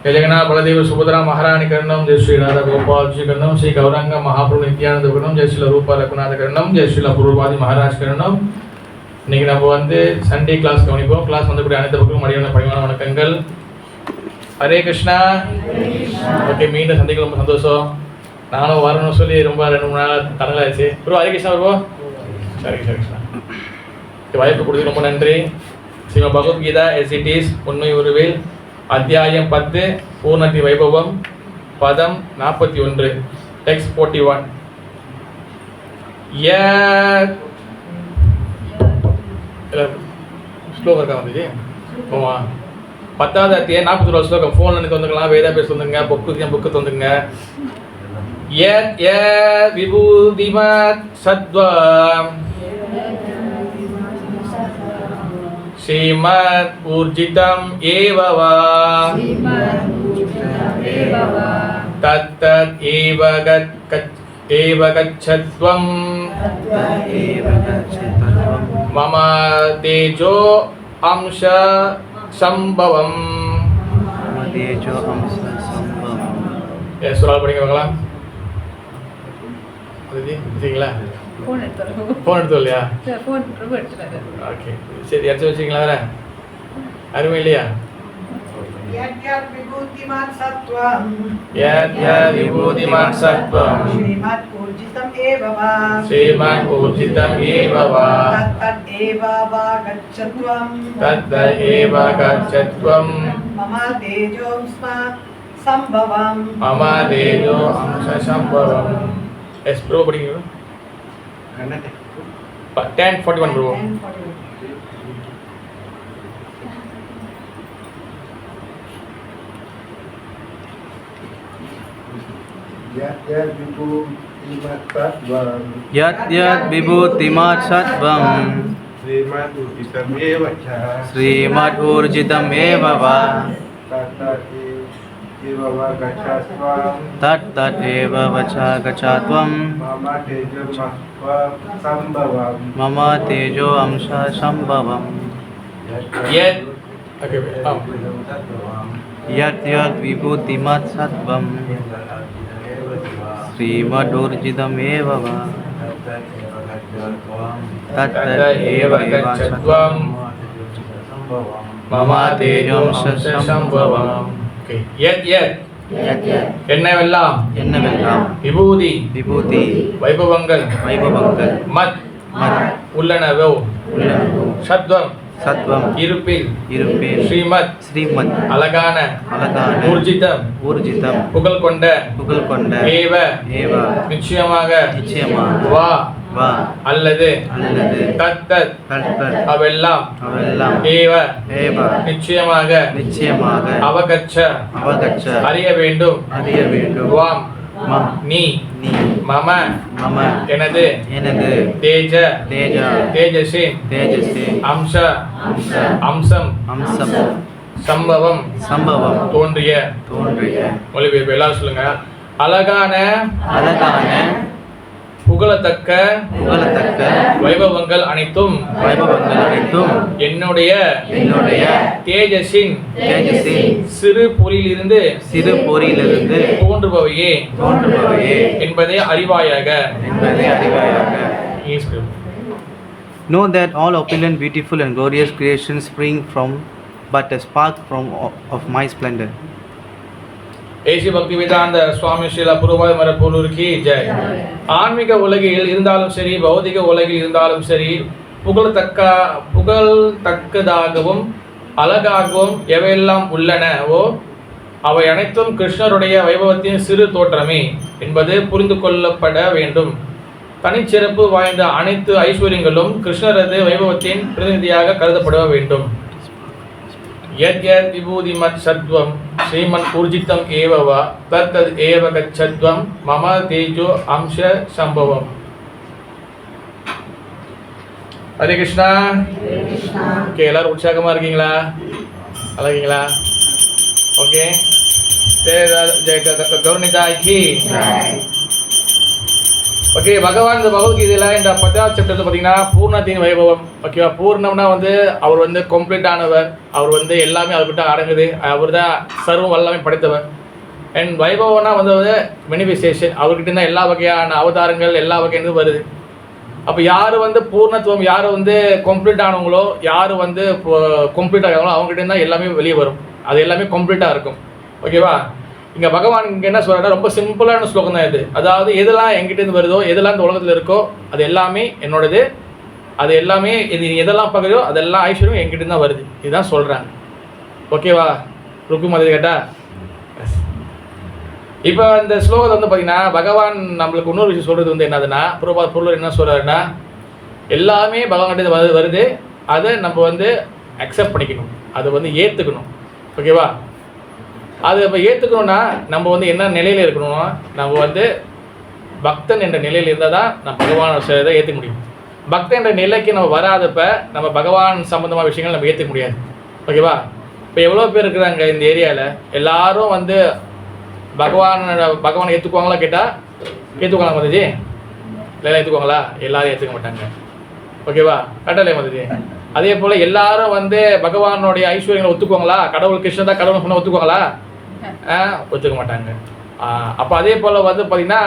जय जगन्नाथ बलदेव सुभद्रा महारानी करणम जय श्री राधा गोपाल जी करणम श्री गौरांग महाप्रभु नित्यानंद करणम जय श्री रूपा रघुनाथ करणम जय श्री पूर्ववादी महाराज करणम இன்னைக்கு நம்ம வந்து சண்டே கிளாஸ் கவனிப்போம். கிளாஸ் வந்தக்கூடிய அனைத்து பக்கம் மடியான பணிவான வணக்கங்கள். ஹரே கிருஷ்ணா. ஓகே, மீண்டும் சந்திக்க ரொம்ப சந்தோஷம். நானும் வரணும்னு சொல்லி ரொம்ப 2-3 நாள் தடங்களாச்சு. Bro Hare Krishna bro. சரி சரி கிருஷ்ணா. வாய்ப்பு கொடுத்து ரொம்ப நன்றி. Srimad Bhagavad Gita as it is உண்மை உருவில் அத்தியாயம் 10 பூர்ணத்தி வைபவம் பதம் 41 டெக்ஸ்ட் 41 ஸ்லோகம் இருக்கா வந்துச்சு போவா 10வது அத்தியாயம் 41 ஸ்லோகம். ஃபோனில் எனக்கு வந்துக்கலாம், வேதா பேச வந்துங்க, புக்கு வந்துங்க. யத் யத் விபூதிமத் சத்வம் श्रीमद् ऊर्जितम् एव वा तत्तद् एव गच्छत्वम् मम तेजो अंश संभवम्. सुराल पढ़ेंगे बगला சரிங்களா? ஃபோன் எடுத்து இல்லையா? ஓகே சரி, எடுத்து வச்சிங்களா? வேற அருமை இல்லையா? यद्यद् विभूतिमत् सत्त्वम् श्रीमद् ऊर्जितम् एव वा तत्तद् एव गच्छत्वम् मम तेजो अंश संभवम्. எஸ் ப்ரோ படிங்க. 10:41 ப்ரோ. यद्यद् विभूतिमत् सत्त्वम् श्रीमद् ऊर्जितमेव वा तत्तद् एव गच्छत्वम् मम तेजो अंश संभवम्. यद्यद् विभूतिमत् सत्त्वम् श्रीमद् ऊर्जितमेव वा तत्तद् एव गच्छत्वम् मम तेजो अंश संभवम्. என்னவெல்லாம் விபூதி வைபவங்கள் மத் உள்ளனவோ சத்வம் இருப்பில் ஸ்ரீமத் அழகான ஊர்ஜிதம் புகழ் கொண்ட ஏவ நிச்சயமாக வா அல்லது தத்தத் அವೆல்லாம் ஏவ நிச்சயமாக அவகச்ச அறிய வேண்டும் வாம் நீ மம எனது தேஜசி அம்சம் சம்பவம் தோன்றிய. மொழிபெயர்ப்பு எல்லாரும் சொல்லுங்க. அழகான புகழத்தக்க வைபவங்கள் அனைத்தும் என்னுடைய தேஜஸின் சிறு பொறியிலிருந்து தோன்றுபவையே என்பதை அறிவாயாக. Know that all opulent, beautiful and glorious creations spring from but a spark of my splendor. AC பக்தி வேதாந்த சுவாமி ஸ்ரீல பூர்வவாதி மரபூலூர் கி ஜெய். ஆன்மீக உலகில் இருந்தாலும் சரி, பௌதிக உலகில் இருந்தாலும் சரி, புகழ்தக்கதாகவும் அழகாகவும் எவையெல்லாம் உள்ளனவோ அவை அனைத்தும் கிருஷ்ணருடைய வைபவத்தின் சிறு தோற்றமே என்பது புரிந்து கொள்ளப்பட வேண்டும். தனிச்சிறப்பு வாய்ந்த அனைத்து ஐஸ்வர்யங்களும் கிருஷ்ணரது வைபவத்தின் பிரதிநிதியாக கருதப்பட வேண்டும். यद्यद् विभूतिमत् सत्त्वं श्रीमन् ऊर्जितम् एव वा तत्तद् एव गच्छत्वं मम तेजो अंश संभवम्. ஹரே கிருஷ்ணா. ஓகே, எல்லாரும் உற்சாகமா இருக்கீங்களா? நல்லா இருக்கீங்களா? ஓகே, கௌரவனிதாய்க்கு ஓகே, பகவான் இந்த பகவத்கீதையில் இந்த 10வது சாப்டர்ல பார்த்தீங்கன்னா பூர்ணத்தின் வைபவம். ஓகேவா, பூர்ணம்னா வந்து அவர் வந்து கம்ப்ளீட் ஆனவர், அவர் வந்து எல்லாமே அவர்கிட்ட அடங்குது, அவர் தான் சர்வம் எல்லாமே படைத்தவர். அண்ட் வைபவம்னா வந்து மேனிஃபெஸ்டேஷன், அவர்கிட்ட இருந்தால் எல்லா வகையான அவதாரங்கள் எல்லா வகையானது வருது. அப்போ யார் வந்து பூர்ணத்துவம், யார் வந்து கம்ப்ளீட் ஆனவங்களோ, யார் வந்து கம்ப்ளீட் ஆகாங்களோ அவங்ககிட்ட இருந்தால் எல்லாமே வெளியே வரும், அது எல்லாமே கம்ப்ளீட்டாக இருக்கும். ஓகேவா, இங்கே பகவான் இங்கே என்ன சொல்கிறாருன்னா ரொம்ப சிம்பிளான ஸ்லோகம் தான் இது. அதாவது எதெல்லாம் எங்கிட்டேருந்து வருதோ, எதெல்லாம் இந்த உலகத்தில் இருக்கோ அது எல்லாமே என்னோடது, அது எல்லாமே இது எதெல்லாம் பார்க்குறதோ அதெல்லாம் ஐஸ்வர்யம் எங்கிட்ட தான் வருது, இதுதான் சொல்கிறாங்க. ஓகேவா, ருக்குமதி கேட்டா. இப்போ இந்த ஸ்லோகத்தை வந்து பார்த்தீங்கன்னா பகவான் நம்மளுக்கு இன்னொரு விஷயம் சொல்கிறது வந்து என்னதுன்னா, பொருள் என்ன சொல்கிறாருன்னா, எல்லாமே பகவான்கிட்ட வருது, அதை நம்ம வந்து அக்செப்ட் பண்ணிக்கணும், அதை வந்து ஏற்றுக்கணும். ஓகேவா, அது இப்போ ஏற்றுக்கணும்னா நம்ம வந்து என்ன நிலையில் இருக்கணும்னா, நம்ம வந்து பக்தன் என்ற நிலையில் இருந்தால் தான் நம்ம பகவான் இதை ஏற்றுக்க முடியும். பக்தன் என்ற நிலைக்கு நம்ம வராதப்ப நம்ம பகவான் சம்மந்தமான விஷயங்கள் நம்ம ஏற்றுக்க முடியாது. ஓகேவா, இப்போ எவ்வளோ பேர் இருக்கிறாங்க இந்த ஏரியாவில், எல்லாரும் வந்து பகவானை ஏற்றுக்குவாங்களா கேட்டால் ஏற்றுக்குவாங்களா மதுஜி? இல்லை ஏற்றுக்குவாங்களா? எல்லாரும் ஏற்றுக்க மாட்டாங்க. ஓகேவா, கரெக்டாக மதுஜி? அதே போல் எல்லாரும் வந்து பகவானுடைய ஐஸ்வர்யங்களை ஒத்துக்குவாங்களா? கடவுள் கிருஷ்ணன் தான் கடவுள் சொன்னால் ஒத்துக்குவாங்களா? ஒத்துக்க மாட்டாங்க. அப்போ அதே போல் வந்து பார்த்திங்கன்னா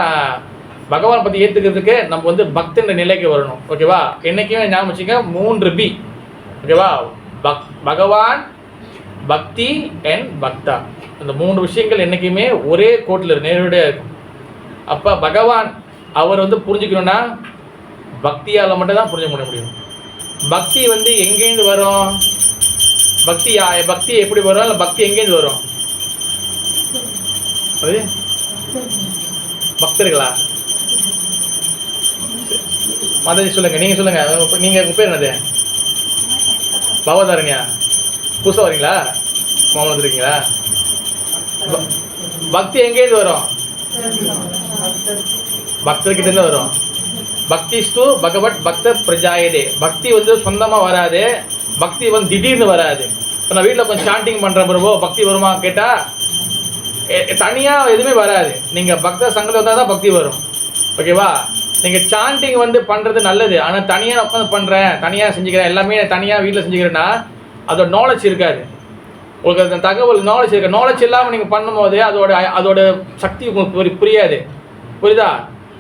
பகவான் பற்றி ஏற்றுக்கிறதுக்கு நம்ம வந்து பக்தின்ற நிலைக்கு வரணும். ஓகேவா, என்றைக்குமே ஞாபகம் வச்சுங்க 3B. ஓகேவா, பகவான், பக்தி அண்ட் பக்தா, இந்த 3 விஷயங்கள் என்றைக்குமே ஒரே கோட்டில் நேரடியாக இருக்கும். அப்போ பகவான் அவர் வந்து புரிஞ்சுக்கணுன்னா பக்தியால் மட்டும்தான் புரிஞ்சுக்க முடியும். பக்தி வந்து எங்கேருந்து வரும்? பக்தி எப்படி வரும்? இல்லை பக்தி எங்கேருந்து வரும்? அது பக்தர்களா? மாதாஜி சொல்லுங்க, நீங்கள் சொல்லுங்க, நீங்கள் உங்கள் பேர் என்னது? பவதாரண்யா, புதுசாக வரீங்களா? மாமன் இருக்கீங்களா? பக்தி எங்கேருந்து வரும்? பக்தர்கிட்டேருந்து வரும். பக்திஸ்து பகவத் பக்தர் பிரஜாயதே. பக்தி வந்து சொந்தமாக வராது, பக்தி வந்து திடீர்னு வராது. இப்போ நான் வீட்டில் கொஞ்சம் சாண்டிங் பண்ணுற பிறகு பக்தி வருமா கேட்டால் தனியாக எதுவுமே வராது. நீங்கள் பக்த சங்கத்தில் வந்தால் தான் பக்தி வரும். ஓகேவா, நீங்கள் சாண்டிங் வந்து பண்ணுறது நல்லது, ஆனால் தனியாக உட்காந்து பண்ணுறேன், தனியாக செஞ்சுக்கிறேன், எல்லாமே தனியாக வீட்டில் செஞ்சுக்கிறேன்னா அதோட நாலேஜ் இருக்காது. உங்களுக்கு அந்த தகவல் நாலேஜ் இருக்காது. நாலேஜ் இல்லாமல் நீங்கள் பண்ணும்போது அதோட சக்தி உங்களுக்கு புரியாது. புரியுதா?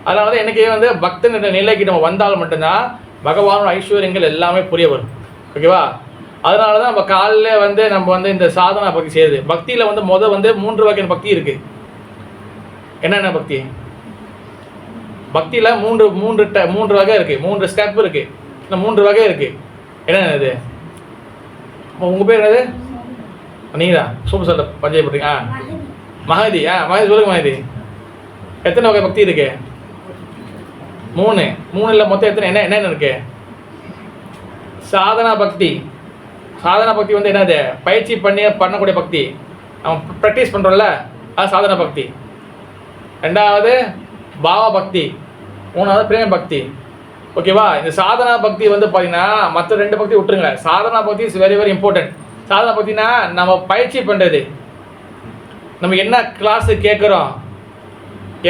அதனால தான் என்றைக்கே வந்து பக்தன் என்ற நிலைக்கு நம்ம வந்தால் மட்டும்தான் பகவானோட ஐஸ்வர்யங்கள் எல்லாமே புரிய வரும். ஓகேவா, அதனால தான் நம்ம காலையில் வந்து நம்ம வந்து இந்த சாதனா பக்தி செய்யுது. பக்தியில் வந்து வந்து 3 வகையான பக்தி இருக்குது. என்னென்ன பக்தி? பக்தியில் மூன்று வகை இருக்குது, 3 ஸ்டெப் இருக்குது, இல்லை 3 வகை இருக்குது. என்னென்னது? உங்கள் பேர் என்னது? நீங்கள் தான் சூப்பர் சார் பஞ்சாயத்து பண்ணுறீங்க. மகதி. மகதி சொல்லுங்கள் மகதி, எத்தனை வகை பக்தி இருக்கு? 3 இல்லை மொத்தம் எத்தனை? என்னென்ன இருக்கு? சாதனா பக்தி. சாதனா பக்தி வந்து என்னது? பயிற்சி பண்ணக்கூடிய பக்தி, நம்ம ப்ராக்டிஸ் பண்ணுறோம்ல, அது சாதனா பக்தி. 2வது பாவ பக்தி, 3வது பிரேம பக்தி. ஓகேவா, இந்த சாதனா பக்தி வந்து பார்த்தீங்கன்னா மற்ற 2 பக்தி விட்டுருங்க. Sadhana bhakti is very very important. சாதனா பக்தினா நம்ம பயிற்சி பண்ணுறது, நம்ம என்ன கிளாஸு கேட்குறோம்,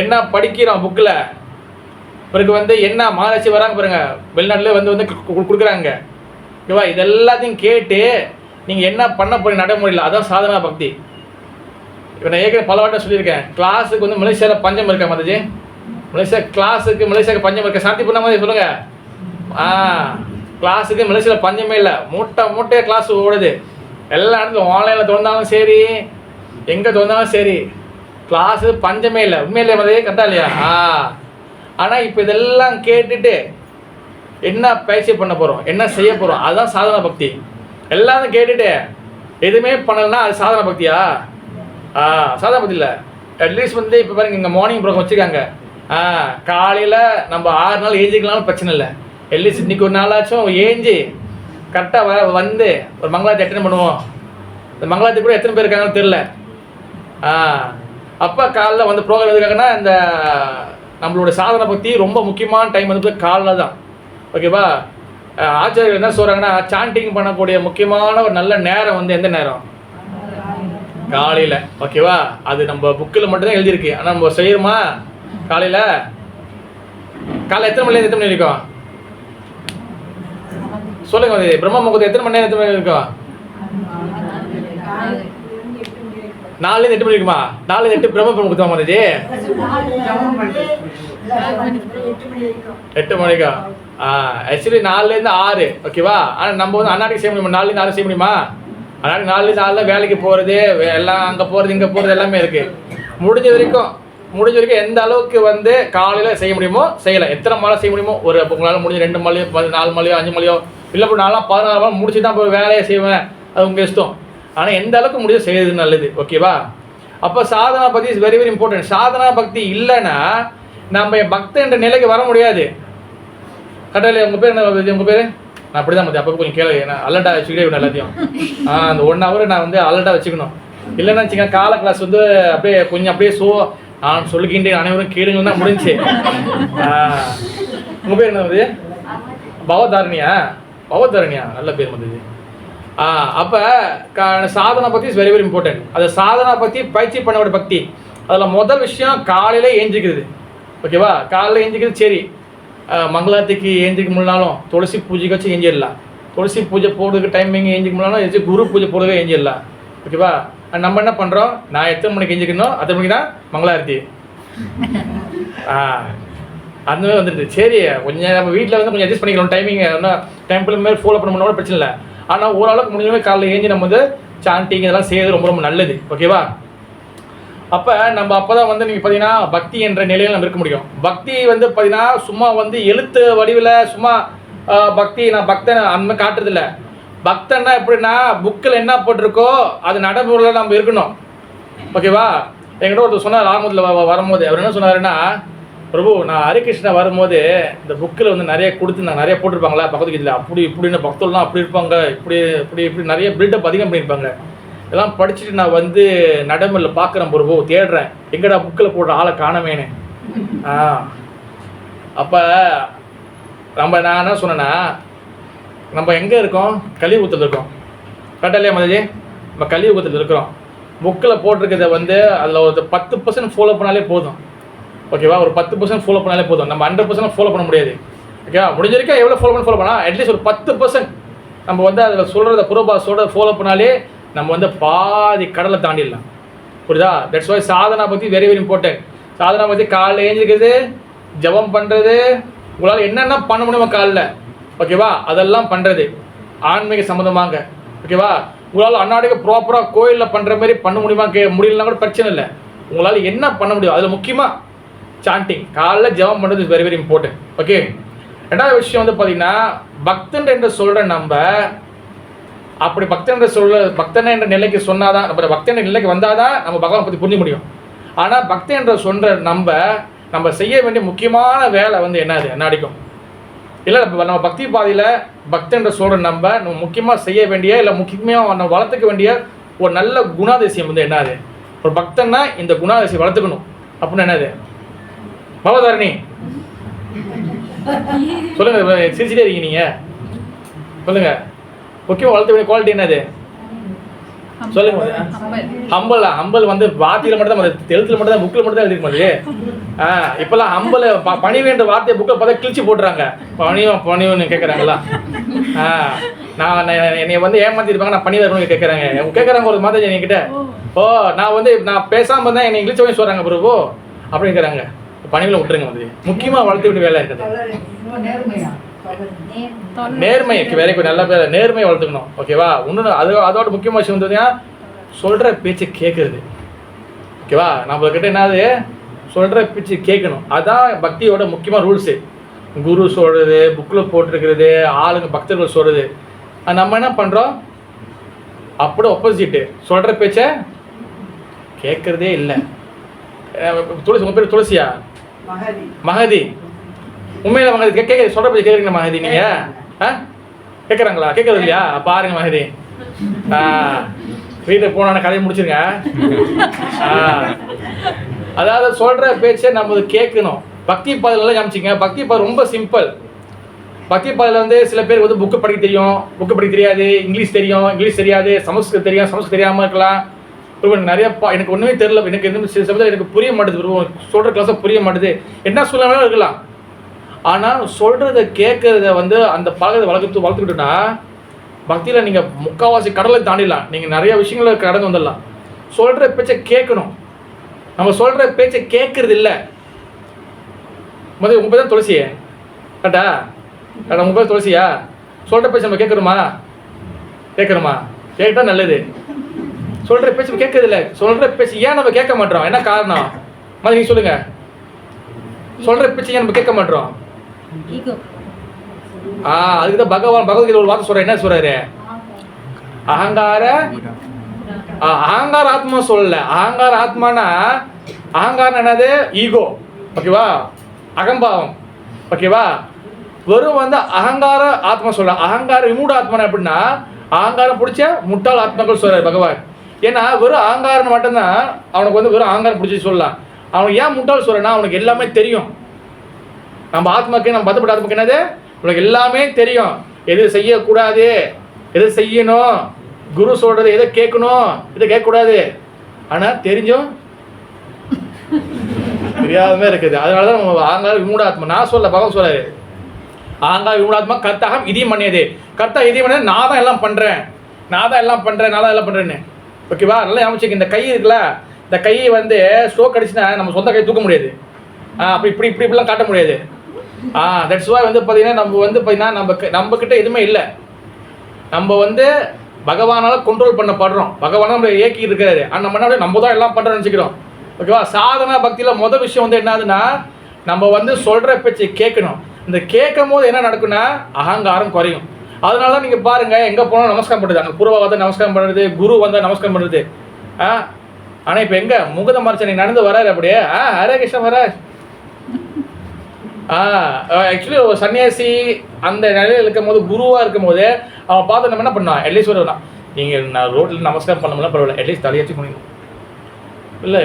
என்ன படிக்கிறோம் புக்கில், பிறகு வந்து என்ன மகாராட்சி வராங்க பாருங்க, வெளிநாட்டில் வந்து கொடுக்குறாங்க. ஓகேவா, இது எல்லாத்தையும் கேட்டு நீங்கள் என்ன பண்ண போகிறீங்க நடைமுறையில், அதான் சாதனா பக்தி. இப்போ நான் ஏற்கனவே பல வாட்டம் சொல்லியிருக்கேன், கிளாஸுக்கு வந்து மலேசியாவில் பஞ்சம் இருக்கா மாதாஜி? மலேசியாவுக்கு பஞ்சம் இருக்கா? சாந்தி பண்ண மாதிரி சொல்லுங்கள். கிளாஸுக்கு மலேசியாவில் பஞ்சமே இல்லை, மூட்டையாக கிளாஸ் ஓடுது. எல்லா இடத்துலையும் ஆன்லைனில் திறந்தாலும் சரி, எங்கே திறந்தாலும் சரி, கிளாஸு பஞ்சமே இல்லை. உண்மையிலே மாதிரி கரெக்டாக இல்லையா? ஆனால் இப்போ இதெல்லாம் கேட்டுட்டு என்ன பயிற்சி பண்ண போகிறோம், என்ன செய்ய போகிறோம், அதுதான் சாதனா பக்தி. எல்லாரும் கேட்டுட்டு எதுவுமே பண்ணலைன்னா அது சாதனா பக்தியா? சாதனா பக்தி இல்லை. அட்லீஸ்ட் வந்து இப்போ பாருங்க, இங்கே மார்னிங் ப்ரோக்ராம் வச்சுருக்காங்க. காலையில் நம்ம 6 நாள் ஏஞ்சிக்கலாம்னு பிரச்சனை இல்லை. அட்லீஸ்ட் இன்றைக்கி ஒரு நாளாச்சும் ஏஞ்சி கரெக்டாக வந்து ஒரு மங்களாத்தி அட்டெண்ட் பண்ணுவோம். இந்த மங்களாத்தி கூட எத்தனை பேர் இருக்காங்கன்னு தெரில. அப்போ காலைல வந்து ப்ரோக்ராம் எதுக்காங்கன்னா இந்த நம்மளோட சாதனை பற்றி ரொம்ப முக்கியமான டைம் வந்து காலைல தான். ஓகேவா, ஆச்சாரியர்கள் என்ன சொல்கிறாங்கன்னா சாண்டிங் பண்ணக்கூடிய முக்கியமான ஒரு நல்ல நேரம் வந்து எந்த நேரம்? காலையில். ஓகேவா, அது நம்ம புக்கில் மட்டும்தான் எழுதியிருக்கு, ஆனால் நம்ம செய்கிறோமா காலையில்? காலை எத்தனை மணி எத்தனை மணி இருக்கும் சொல்லுங்க மாதாஜி. பிரம்ம முகூர்த்தம் எத்தனை மணி எத்தனை மணி இருக்கும்? 4 to 8 மணி இருக்குமா? 4 to 8 பிரம்ம முகூர்த்தம் மாதாஜி. 8 மணிக்கா? ஆக்சுவலி 4 to 6 ஓகேவா? ஆனால் நம்ம வந்து அன்னாடிக்கு செய்ய முடியுமா? 4 to 6 செய்ய முடியுமா? அன்னாடி 4 to 6 வேலைக்கு போகிறது எல்லாம் அங்கே போகிறது இங்கே போகிறது எல்லாமே இருக்குது. முடிஞ்ச வரைக்கும் எந்த அளவுக்கு வந்து காலையில் செய்ய முடியுமோ செய்யலாம். எத்தனை மழை செய்ய முடியுமோ ஒரு உங்களால் முடிஞ்ச 2 மலையோ 4 மலையோ 5 மலையோ இல்லை இப்போ நான்லாம் 14 மணி முடிச்சு தான் போய் வேலையை செய்வேன், அது உங்கள் இஷ்டம். ஆனால் எந்த அளவுக்கு முடிஞ்ச செய்யறது நல்லது ஓகேவா? அப்போ Sadhana bhakti is very very important. Sadhana பக்தி இல்லைன்னா நம்ம பக்தி என்ற நிலைக்கு வர முடியாது. கட்டாலே உங்கள் பேர் என்ன? உங்கள் பேர் நான் அப்படி தான் அப்போ கொஞ்சம் கேளு, நான் அலர்ட்டாக வச்சுக்கிட்டே எல்லாத்தையும் அந்த 1 hour நான் வந்து அலர்ட்டாக வச்சுக்கணும். இல்லைன்னா வச்சுக்கோங்க காலை கிளாஸ் வந்து அப்படியே கொஞ்சம் அப்படியே நான் சொல்லிக்கின்றேன் அனைவரும் கேளுங்கன்னா முடிஞ்சு. உங்கள் பேர் என்ன வந்து? பவதாரணியா? நல்ல பேர் வந்தது. அப்போ சாதனா பற்றி இஸ் வெரி வெரி இம்பார்ட்டன்ட். அது சாதனா பற்றி பயிற்சி பண்ணோட பக்தி. அதில் முதல் விஷயம் காலையில் ஏஞ்சிக்கிறது ஓகேவா? காலையில் ஏஞ்சிக்கிறது சரி. மங்களாரத்திக்கு ஏஞ்சிக்க முடியலாலும் துளசி பூஜைக்கு வச்சு ஏஞ்சிடலாம். துளசி பூஜை போடுறதுக்கு டைமிங் ஏஞ்சிக்க முடியலாலும் குரு பூஜை போடுறதுக்கு ஏஞ்சிடலாம் ஓகேவா? நம்ம என்ன பண்ணுறோம், நான் எத்தனை மணிக்கு எஞ்சிக்கணும் அத்தனை மணிக்கு தான் மங்களாரத்தி. அந்த மாதிரி வந்துடுது. சரி கொஞ்சம் நம்ம வீட்டில் வந்து கொஞ்சம் அட்ஜஸ்ட் பண்ணிக்கலாம் டைமிங். இன்னும் டெம்பிள் மாதிரி ஃபாலோ பண்ண கூட பிரச்சனை இல்லை. ஆனால் ஓரளவுக்கு முடிஞ்சவே காலையில் ஏஞ்சி நம்ம வந்து சாண்டிங் இதெல்லாம் செய்யறது ரொம்ப ரொம்ப நல்லது ஓகேவா? அப்போ நம்ம அப்போ தான் வந்து நீங்கள் பார்த்தீங்கன்னா பக்தி என்ற நிலையில் நம்ம இருக்க முடியும். பக்தி வந்து பார்த்தீங்கன்னா சும்மா வந்து எழுத்து வடிவில் சும்மா பக்தி நான் பக்தன் அந்த மாதிரி காட்டுறதில்ல. பக்தன்னா எப்படின்னா புக்கில் என்ன போட்டிருக்கோ அது நடைமுறையில் நம்ம இருக்கணும் ஓகேவா? என்கிட்ட ஒருத்தர் சொன்னார் ஆரம்பத்தில் வரும்போது அவர் என்ன சொன்னாருன்னா, பிரபு நான் ஹரிகிருஷ்ணா வரும்போது இந்த புக்கில் வந்து நிறைய கொடுத்துருந்தாங்க, நிறைய போட்டிருப்பாங்களா பக்கத்து கீழே அப்படி இப்படின்னு பக்தர்லாம் அப்படி இருப்பாங்க, இப்படி நிறைய பில்டப் அதிகம் பண்ணியிருப்பாங்க. இதெல்லாம் படிச்சுட்டு நான் வந்து நடைமுறையில் பார்க்குறேன் பிரபு, தேடுறேன் எங்கடா புக்கில் போடுற ஆளை காணமேனு. அப்போ நான் என்ன சொன்னேன்னா, நம்ம எங்கே இருக்கோம்? கலியுகத்தில் இருக்கோம். கரெக்டாக மாதாஜி? நம்ம கலியுகத்தில் இருக்கிறோம். புக்கில் போட்டிருக்கிறத வந்து அதில் ஒரு 10% ஃபாலோ பண்ணாலே போதும் ஓகேவா? ஒரு 10% ஃபாலோ பண்ணாலே போதும். நம்ம 100% ஃபாலோ பண்ண முடியாது ஓகேவா? முடிஞ்ச வரைக்கும் எவ்வளோ ஃபாலோ பண்ணால் அட்லீஸ்ட் ஒரு 10% நம்ம வந்து அதில் சொல்கிறத புரோபாஸோட ஃபாலோ பண்ணாலே நம்ம வந்து பாதி கடலை தாண்டிடலாம். புரியுதா? தட்ஸ் வை சாதனா பற்றி வெரி வெரி இம்பார்ட்டன்ட். சாதனா பற்றி காலையில் ஏஞ்சிக்கிறது, ஜபம் பண்ணுறது, உங்களால் என்னென்ன பண்ண முடியுமோ காலில் ஓகேவா அதெல்லாம் பண்ணுறது ஆன்மீக சம்மந்தமாங்க ஓகேவா? உங்களால் அன்னாடிக்கு ப்ராப்பராக கோயிலில் பண்ணுற மாதிரி பண்ண முடியுமா முடியலன்னா கூட பிரச்சனை இல்லை. உங்களால் என்ன பண்ண முடியும் அதில் முக்கியமாக சாண்டிங் காலைல ஜபம் பண்ணுறது is very very important okay? ரெண்டாவது விஷயம் வந்து பார்த்தீங்கன்னா பக்தன் என்று சொல்கிற நம்ம அப்படி பக்தன் என்ற நிலைக்கு சொன்னாதான் நம்ம பக்தன் என்ற நிலைக்கு வந்தால் தான் நம்ம பகவானை பற்றி புரிஞ்ச முடியும். ஆனால் பக்தன் என்ற சொல்கிற நம்ம செய்ய வேண்டிய முக்கியமான வேலை வந்து என்னது அடிக்கும் இல்லை நம்ம பக்தி பாதையில் பக்தன் என்ற சொல்கிற நம்ம முக்கியமாக செய்ய வேண்டிய இல்லை முக்கியமாக நம்ம வளர்த்துக்க வேண்டிய ஒரு நல்ல குணாதிசயம் வந்து என்னது? ஒரு பக்தன்னா இந்த குணாதிசயம் வளர்த்துக்கணும் அப்படின்னு என்னது? பவதாரணி சொல்லுங்க, சிரிச்சிட்டே இருக்கீங்க நீங்கள் சொல்லுங்க. முக்கியமாக வளர்த்த வேண்டிய குவாலிட்டி என்னது சொல்லுங்க. ஹம்பல் வந்து வார்த்தையில் மட்டும் தான், எழுத்துல மட்டும் தான், புக்கில் மட்டும் தான் எழுதிருக்க மாதிரி. இப்போல்லாம் ஹம்பல் பணிவுன்ற வார்த்தையை புக்கில் பார்த்தா கிழிச்சு போட்டுறாங்க. பணிவுன்னு கேட்குறாங்களா? நான் என்னை வந்து ஏமாத்திருப்பாங்க, நான் பணிவாக இருக்கணும்னு கேட்குறாங்க ஒரு மாதிரி என்கிட்ட. நான் பேசாமல் தான் என்னை இங்கிலீஷ் வரையும் சொல்கிறாங்க பிரபு அப்படின்னு இருக்கிறாங்க. பணிவில் விட்டுருங்க வந்து முக்கியமாக வளர்த்து விட்டு வேலை இருக்குது. நேர்மைக்கு வேற நல்ல பேர் நேர்மையை வளர்த்துக்கணும் ஓகேவா? இன்னொன்று அதோட முக்கியமான விஷயம் வந்து சொல்கிற பேச்சு கேட்குறது ஓகேவா? நம்மக்கிட்ட என்னது சொல்கிற பேச்சு கேட்கணும். அதான் பக்தியோட முக்கியமாக ரூல்ஸு. குரு சொல்கிறது, புக்கில் போட்டிருக்கிறது, ஆளுங்க பக்தர்கள் சொல்கிறது. நம்ம என்ன பண்ணுறோம்? அப்படி ஆப்போசிட்டு சொல்கிற பேச்சை கேட்குறதே இல்லை. துளசி உங்கள் பேர் துளசியா? மகதி. உண்மையில மகதி கேட்க சொல்கிற பேச்சு கேட்குறீங்களா மகதி? நீங்கள் கேட்குறாங்களா? கேட்குறது இல்லையா? பாருங்க மகதி, வீட்டுக்கு போன கதையை முடிச்சிருங்க. அதாவது சொல்கிற பேச்சை நம்ம கேட்கணும். பக்தி பாதையிலலாம் காமிச்சிங்க. பக்தி பாதை ரொம்ப சிம்பிள். பக்தி பாதையில் வந்து சில பேர் வந்து புக்கு படிக்க தெரியும், புக்கு படிக்க தெரியாது, இங்கிலீஷ் தெரியும், இங்கிலீஷ் தெரியாது, சமஸ்கிருதம் தெரியும், சமஸ்கிருதம் தெரியாமல் இருக்கலாம். எனக்கு நிறைய எனக்கு ஒன்றுமே தெரியல, எனக்கு சில சமயத்தில் எனக்கு புரிய மாட்டேது, சொல்கிற கிளாஸை புரிய மாட்டேது, என்ன சொல்லாமல் இருக்கலாம். ஆனால் சொல்கிறத கேட்குறத வந்து அந்த பழக்கத்தை வளர்த்துக்கிட்டோன்னா பக்தியில் நீங்கள் முக்கால்வாசி கடலை தாண்டிடலாம். நீங்கள் நிறைய விஷயங்களை கடந்து வந்துடலாம். சொல்கிற பேச்சை கேட்கணும். நம்ம சொல்கிற பேச்சை கேட்கறது இல்லை. உங்கள் பேர் தான் துளசியே கரெக்டா? உங்கள் பேர் துளசியா? சொல்கிற பேச்சு நம்ம கேட்குறோமா? கேட்டா நல்லது. சொல்கிற பேச்சு கேட்கறது இல்லை. சொல்கிற பேச்சு ஏன் நம்ம கேட்க மாட்டோம்? என்ன காரணம்? மாதிரி நீங்கள் சொல்லுங்கள். சொல்கிற பேச்சு ஏன் நம்ம கேட்க மாட்டோம்? அதுக்கு தான் பகவத்கீதை ஒரு வார்த்தை சொல்ற. என்ன சொல்றாரு? அகங்கார ஆத்மா சொல்லல. அகங்கார ஆத்மானா அகங்காரம் என்னது? ஈகோ. ஓகேவா? அகம்பாவம். ஓகேவா? வெறும் வந்து அகங்கார ஆத்மா சொல்ற. அகங்கார விமூட ஆத்மா எப்படின்னா அகங்காரம் பிடிச்ச முட்டாள் ஆத்மாக்கள் சொல்றாரு பகவான். ஏன்னா வெறும் அகங்காரம் மட்டும்தான் அவனுக்கு வந்து வெறும் அகங்காரம் பிடிச்சி சொல்லலாம். அவனுக்கு ஏன் முட்டாள் சொல்றேன்னா அவனுக்கு எல்லாமே தெரியும். நம்ம ஆத்மாக்கு, நம்ம பத்தப்பட்ட ஆத்மாக்கு என்னது? உனக்கு எல்லாமே தெரியும். எது செய்யக்கூடாது, எது செய்யணும், குரு சொல்றது எதை கேட்கணும், எதை கேட்கக்கூடாது. ஆனால் தெரிஞ்சும் தெரியாதமே இருக்குது. அதனால தான் ஆங்கார விமூடாத்மா. நான் சொல்ல பகவான் சொல்றாரு. ஆங்கார விமூடாத்மா கர்த்தாகம் இதையும் பண்ணியது. கர்த்தா இதையும் பண்ணது. நான் தான் எல்லாம் பண்ணுறேன், நான் தான் எல்லாம் பண்ணுறேன்னு. ஓகேவா? நல்லா அமைச்சுக்க. இந்த கை இருக்குல்ல, இந்த கையை வந்து ஸ்ட்ரோக் அடிச்சுன்னா நம்ம சொந்த கை தூக்க முடியாது. அப்போ இப்படிலாம் காட்ட முடியாது. தட்ஸ் வாய் வந்து பார்த்தீங்கன்னா நம்ம வந்து பார்த்தீங்கன்னா நம்மக்கிட்ட எதுவுமே இல்லை. நம்ம வந்து பகவானால் கண்ட்ரோல் பண்ணப்படுறோம். பகவான் நம்ம இயக்கி இருக்கிறாரு. ஆனால் நம்ம தான் எல்லாம் பண்ணுறோம்னு நினச்சிக்கிறோம். ஓகேவா? சாதனா பக்தியில் மொதல் விஷயம் வந்து என்னதுன்னா நம்ம வந்து சொல்கிற பேச்சு கேட்கணும். இந்த கேட்கும் போது என்ன நடக்குன்னா அகங்காரம் குறையும். அதனால தான் நீங்கள் பாருங்கள், எங்கே போனாலும் நமஸ்காரம் பண்ணுறது. அங்கே பூர்வ வந்து நமஸ்காரம் பண்ணுறது, குரு வந்தால் நமஸ்காரம் பண்ணுறது. ஆனால் இப்போ எங்கே முகத மறைச்ச நீங்கள் நடந்து வராரு அப்படியே. ஹரே கிருஷ்ண வரார். ஆக்சுவலி ஒரு சன்னியாசி அந்த நிலையில் இருக்கும் போது, குருவாக இருக்கும் போது அவன் பார்த்து நம்ம என்ன பண்ணான், அட்லீஸ்ட் ஒரு நீங்கள் நான் ரோட்டில் நமஸ்காரம் பண்ணலாம் பரவாயில்ல, அட்லீஸ்ட் தலையாச்சு பண்ணிடணும். இல்லை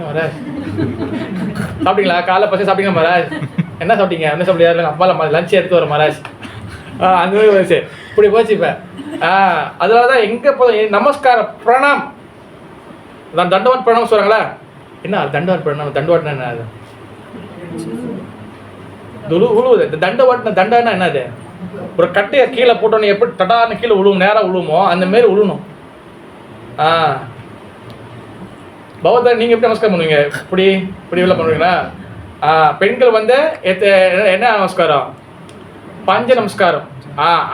மராஜ் சாப்பிட்டீங்களா? காலைல பசி சாப்பிட்டீங்களா மராஜ்? என்ன சாப்பிட்டீங்க? என்ன சாப்பிட்டீங்க? அப்பா லஞ்ச் எடுத்து வர மராஜ். அந்த மாதிரி போச்சு. இப்படி போச்சு. இப்போ அதனால தான் எங்கே போதும் நமஸ்காரம் பிரணாம் தான் தண்டவாட் பிரணாம் சொல்கிறாங்களா? என்ன தண்டவாட் பிரணாம்? தண்டவாட்னா என்ன? அது உழுவுது. இந்த தண்டன்னா என்னது? ஒரு கட்டையை கீழே போட்டோன்னு எப்படி தடான்னு கீழே விழுவும், நேராக விழுவுமோ அந்த மாரி விழுணும். பகவதா நீங்கள் எப்படி நமஸ்காரம் பண்ணுவீங்க? இப்படி எல்லாம் பண்ணுவீங்களா? பெண்கள் வந்து என்ன நமஸ்காரம்? பஞ்ச நமஸ்காரம்.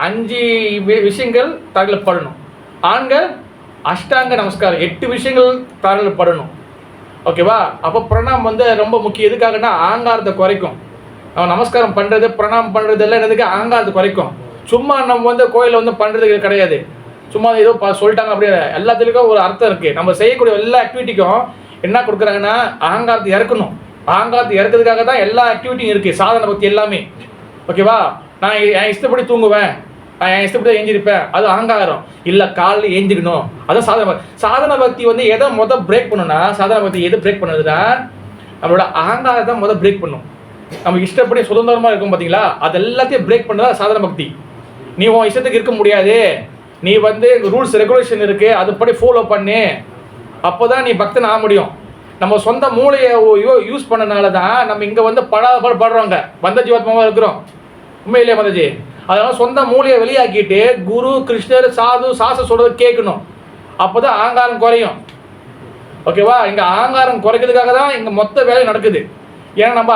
5 விஷயங்கள் தலையில் படணும். ஆண்கள் அஷ்டாங்க நமஸ்காரம் 8 விஷயங்கள் தலையில் படணும். ஓகேவா? அப்போ பிரணாம் வந்து ரொம்ப முக்கியம். எதுக்காகனா அகங்காரத்தை குறைக்கும். அவன் நமஸ்காரம் பண்ணுறது, பிரணாம் பண்ணுறது எல்லாம் என்னதுக்கு? அகங்காரத்தை குறைக்கும். சும்மா நம்ம வந்து கோயிலில் வந்து பண்ணுறதுக்கு கிடையாது. சும்மா ஏதோ சொல்லிட்டாங்க அப்படியே. எல்லாத்துலேயும் ஒரு அர்த்தம் இருக்குது. நம்ம செய்யக்கூடிய எல்லா ஆக்டிவிட்டிக்கும் என்ன கொடுக்குறாங்கன்னா அகங்காரத்தை இறக்கணும். அகங்காரத்தை இறக்கிறதுக்காக தான் எல்லா ஆக்டிவிட்டியும் இருக்குது. சாதனை பக்தி எல்லாமே. ஓகேவா? நான் என் இஷ்டப்படி தூங்குவேன், நான் என் இஷ்டப்படி ஏஞ்சிருப்பேன், அது அகங்காரம். இல்லை, காலில் ஏஞ்சிக்கணும், அதான் சாதனை பக்தி வந்து எதை பிரேக் பண்ணணும்னா, சாதனை பக்தி எது பிரேக் பண்ணுறதுன்னா நம்மளோட அகங்காரத்தை பிரேக் பண்ணும். நம்ம இஷ்டப்படி சுதந்திரமாக இருக்கும் பார்த்தீங்களா, அது எல்லாத்தையும் பிரேக் பண்ணதான் சாதன பக்தி. நீ உன் இஷ்டத்துக்கு இருக்க முடியாது, நீ வந்து ரூல்ஸ் ரெகுலேஷன் இருக்குது, அதுபடி ஃபாலோ பண்ணு, அப்போ தான் நீ பக்தன் ஆக முடியும். நம்ம சொந்த மூளையை யூஸ் பண்ணனால தான் நம்ம இங்கே வந்து படுறோங்க, பந்த ஜீவாத்மாவாக இருக்கிறோம். உண்மையிலேயே மதஜி. அதனால சொந்த மூளையை வெளியாக்கிட்டு குரு, கிருஷ்ணர், சாது, சாஸ்திரம் சொல்கிறத கேட்கணும். அப்போ தான் அகங்காரம் குறையும். ஓகேவா? இங்கே அகங்காரம் குறைக்கிறதுக்காக தான் இங்கே மொத்த வேலை நடக்குது. ஏன்னா நம்ம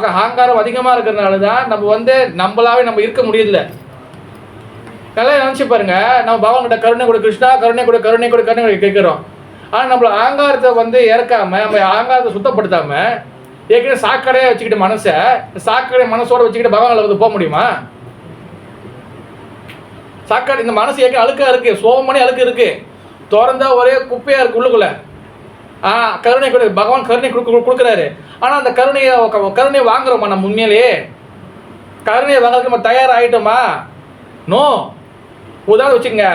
அகங்காரம் அதிகமாக இருக்கிறதுனால தான் நம்ம வந்து நம்மளாவே நம்ம இருக்க முடியல. நல்லா நினச்சி பாருங்க, நம்ம பகவான்கிட்ட கருணை கொடு கிருஷ்ணா, கருணை கொடு கருணை கொடு கருணை கொடு கேட்குறோம். ஆனால் நம்மள அகங்காரத்தை வந்து இறக்காம, நம்ம அகங்காரத்தை சுத்தப்படுத்தாம ஏற்கனவே சாக்கடையாக வச்சுக்கிட்டு மனசை சாக்கடை மனசோட வச்சுக்கிட்டு பகவானில் வந்து போக முடியுமா? சாக்கடை இந்த மனசு ஏற்கனவே அழுக்காக இருக்குது, சோகமணி அழுக்கு இருக்குது, திறந்தா ஒரே குப்பையாக இருக்குது உள்ளுக்குள்ள. கருணை கொடு, பகவான் கருணை கொடுக்குறாரு. ஆனால் அந்த கருணையை வாங்குறோமா? நம்ம உண்மையிலேயே கருணையை வாங்குறதுக்கு நம்ம தயாராகிட்டோமா? நோ. உதாரணம் வச்சுக்கோங்க,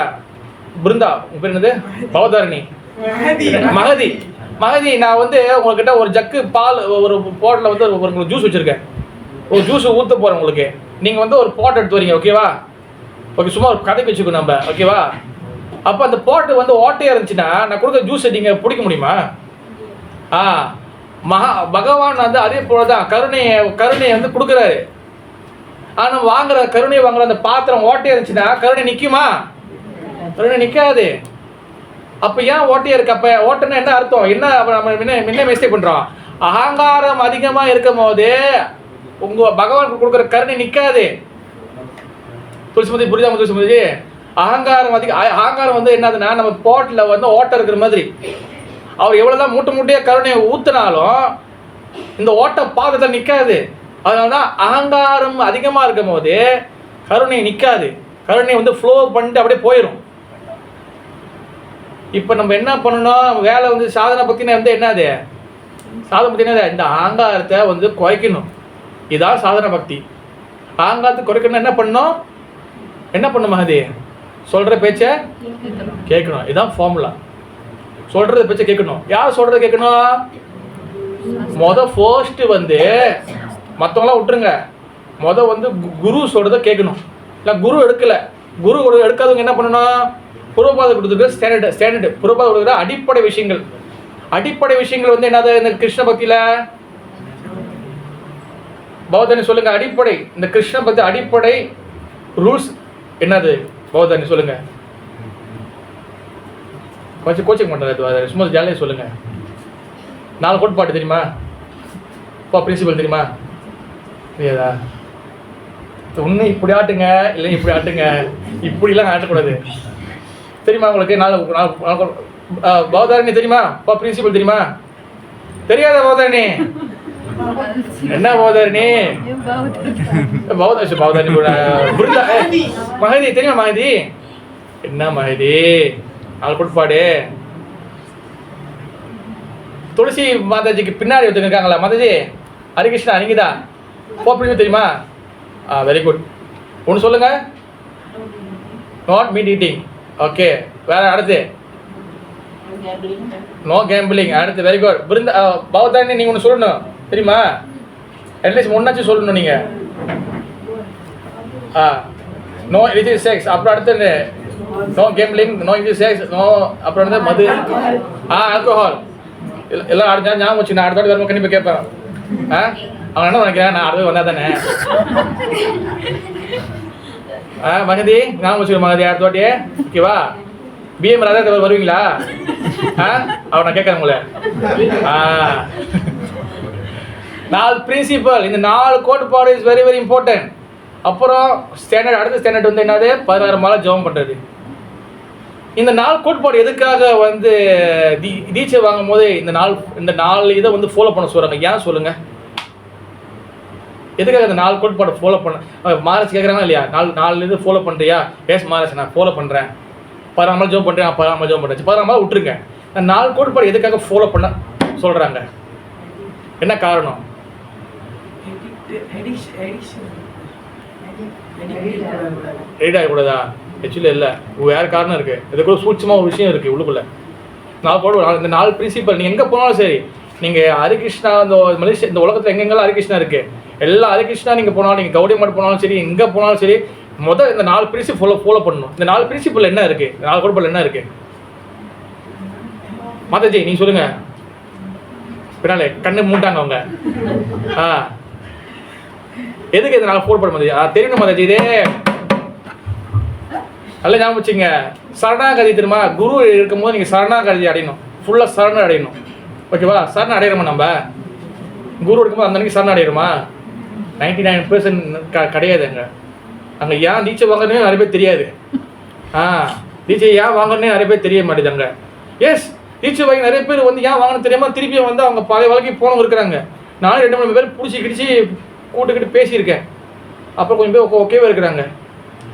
பிருந்தா, உங்க பேர் என்னது? பவதாரணி, மகதி. நான் வந்து உங்ககிட்ட ஒரு ஜக்கு பால், ஒரு போட்டில் வந்து உங்களுக்கு ஜூஸ் வச்சுருக்கேன். ஒரு ஜூஸ் ஊற்ற போகிறேன் உங்களுக்கு. நீங்கள் வந்து ஒரு பாட் எடுத்து வரீங்க, ஓகேவா? ஓகே, சும்மா ஒரு கதைக்கு வச்சுக்கோ நம்ம, ஓகேவா? அப்போ அந்த பாட்டு வந்து ஓட்டையாக இருந்துச்சுன்னா நான் கொடுக்குற ஜூஸை நீங்கள் பிடிக்க முடியுமா? பகவான் வந்து அதே போலதான் கருணையை வந்து கொடுக்குறாரு. ஆனா கருணை வாங்குற அந்த பாத்திரம் ஓட்டையா இருந்துச்சுன்னா கருணை நிக்குமா? கருணை நிக்காது. அப்ப ஏன் ஓட்டையா இருக்கு? அப்ப ஓட்டன்னா என்ன அர்த்தம்? என்ன நம்ம என்ன மிஸ்டேக் பண்றோம்? அகங்காரம் அதிகமா இருக்கும் போது உங்க பகவான் கொடுக்குற கருணை நிக்காது. துளசிமதி புரியுதா? துளசிமதி அகங்காரம் வந்து என்னதுன்னா நம்ம போட்ல வந்து ஓட்டை இருக்கிற மாதிரி. அவர் எவ்வளவுதான் மூட்டையா கருணையை ஊத்தினாலும் இந்த ஓட்டை பாதத்தில் நிக்காது. அதனாலதான் அகங்காரம் அதிகமா இருக்கும் போது கருணை நிக்காது. கருணை வந்து ஃப்ளோ பண்ணிட்டு அப்படியே போயிடும். இப்ப நம்ம என்ன பண்ணணும்? வேலை வந்து சாதனை பத்தின வந்து என்னது? சாதனை பத்தின இந்த அகங்காரத்தை வந்து குறைக்கணும். இதான் சாதன பக்தி. அகங்காரத்தை குறைக்கணும். என்ன பண்ணணும் மகதி? சொல்ற பேச்ச கேட்கணும். இதுதான் ஃபார்முலா. சொல்றத பேச்ச கேட்கணும். யார் சொல்றத கேட்கணும்? ஃபர்ஸ்ட் வந்து மற்றவங்களாம் விட்டுருங்க. வந்து குரு சொல்றத கேட்கணும். இல்லை குரு எடுக்காதவங்க என்ன பண்ணணும்? புரோபாத கொடுத்துருக்க ஸ்டாண்டர்ட் புரோபாத கொடுக்குற அடிப்படை விஷயங்கள் வந்து என்னது? இந்த கிருஷ்ண பக்தியில பௌத்தனி சொல்லுங்க. அடிப்படை இந்த கிருஷ்ண பக்தி அடிப்படை ரூல்ஸ் என்னது பௌத்தனி சொல்லுங்க. கொஞ்சம் கோச்சிங் பண்ணுறது சும்மா ஜாலியாக சொல்லுங்க. 4 கோட்பாடு தெரியுமா? பிரின்சிபல் தெரியுமா? தெரியாதா? ஒன்று இப்படி ஆட்டுங்க, இல்லை இப்படி ஆட்டுங்க, இப்படிலாம் ஆட்டக்கூடாது. தெரியுமா உங்களுக்கு? 4 பௌத்தாரணி தெரியுமா? பிரின்சிபல் தெரியுமா? தெரியாத பௌத்தாரணி என்ன? பௌத்தாரணி மகதி தெரியுமா? மகதி என்ன? மகதி 4 கோட்பாடு. துளசி மாதாஜிக்கு பின்னாடி ஒருத்தங்க இருக்காங்களா? மாதாஜி ஹரிகிருஷ்ணா நீங்கதா பிரின்சிபல் தெரியுமா? Very good. ஒன்று சொல்லுங்க. Not meat eating. ஓகே. வேற அடுத்து நோ கேம்பிளிங். அடுத்து வெரி குட். பௌத்தாரணி நீங்க ஒன்று சொல்லணும் தெரியுமா? அட்லீஸ்ட் ஒன்னாச்சும் சொல்லணும் நீங்க. No illicit sex. அப்புறம் அடுத்து no gambling, no illicit sex, no அப்புறம் வந்து மது, ஆல்கோஹால் எல்லாம் அடுத்த ஞாபகம் வச்சு. நான் அடுத்த வாட்டி கண்டிப்பாக கேட்பேன். அவன் என்ன நினைக்கிறேன்? நான் அடுத்து வந்தா தானே மகதி ஞாபகம் வச்சுக்கோ. மகதி அடுத்த வாட்டியே ஓகேவா? பிஎம் ராதா வருவீங்களா? அவர் நான் கேட்கறேன் உங்களை. 4 பிரின்சிபல். இந்த 4 கோட்பாடு இஸ் வெரி வெரி இம்பார்ட்டன்ட். அப்புறம் ஸ்டாண்டர்ட். அடுத்த ஸ்டாண்டர்ட் வந்து என்னது? 16 மாலை ஜெபம் பண்ணுறது. இந்த 4 கோட்பாடு எதுக்காக வந்து தீட்சை வாங்கும் போது இந்த 4 இதை வந்து ஃபாலோ பண்ண சொல்கிறாங்க? ஏன் சொல்லுங்க? எதுக்காக இந்த 4 கோட்பாடு ஃபாலோ பண்ண? மாரஸ் கேட்குறாங்களா இல்லையா? 4 இது ஃபாலோ பண்ணுறியா? எஸ் மாரஸ் நான் ஃபாலோ பண்ணுறேன். 16 மாலை ஜெபம் பண்ணுறேன். 16 மாலை ஜெபம் பண்ணுறேன். 16 மாலை விட்டுருங்க. இந்த 4 கோட்பாடு எதுக்காக ஃபாலோ பண்ண சொல்கிறாங்க? என்ன காரணம்? எடிட் ஆகக்கூடாதா? ஆக்சுவலி இல்லை, வேறு காரணம் இருக்குது. இதுக்குள்ள சூட்சமாக ஒரு விஷயம் இருக்குது உள்ளுக்குள்ளே. 4 கோட்பாடு. இந்த 4 பிரின்சிபல் நீங்கள் எங்கே போனாலும் சரி, நீங்கள் ஹரிகிருஷ்ணா இந்த மலேசியா இந்த உலகத்தில் எங்கெங்கெல்லாம் ஹரிகிருஷ்ணா இருக்குது, எல்லா ஹரிகிருஷ்ணா நீங்கள் போனாலும், நீங்கள் கௌடி மட் போனாலும் சரி, எங்கே போனாலும் சரி, இந்த 4 பிரின்சிபல் ஃபாலோ பண்ணணும். இந்த 4 பிரின்சிபல் என்ன இருக்குது? இந்த 4 கோட்பாடு என்ன இருக்குது? மாதாஜி நீ சொல்லுங்க. பின்னாலே கண்ணு மூட்டாங்க அவங்க. எதுக்கு இந்த 4 கோட்பாடு மாதாஜி தெரியணும்? மாதாஜி இதே நல்லா ஞாபகம் வச்சுங்க. சரணாகதி தெரியுமா? குரு இருக்கும்போது நீங்கள் சரணாகதி அடையணும். ஃபுல்லாக சரணம் அடையணும். ஓகேவா? சரணம் அடையிறோமா? நம்ம குரு இருக்கும்போது அந்த அன்றைக்கி சரணம் அடையிறோமா? 99% கிடையாது. அங்கே ஏன் தீட்சை வாங்கணும்னு நிறைய பேர் தெரியாது. தீட்சை ஏன் வாங்கணும்னே நிறைய பேர் தெரிய மாட்டேதாங்க. எஸ், தீட்சை வாங்கி நிறைய பேர் வந்து ஏன் வாங்கணும் தெரியாமல் திருப்பி வந்து அவங்க பழைய வாழ்க்கை போனவங்க இருக்கிறாங்க. நானும் 2-3 பேர் பிடிச்சி கிடிச்சு கூட்டுக்கிட்டு பேசியிருக்கேன். அப்புறம் கொஞ்சம் பேர் ஓகேவே இருக்கிறாங்க.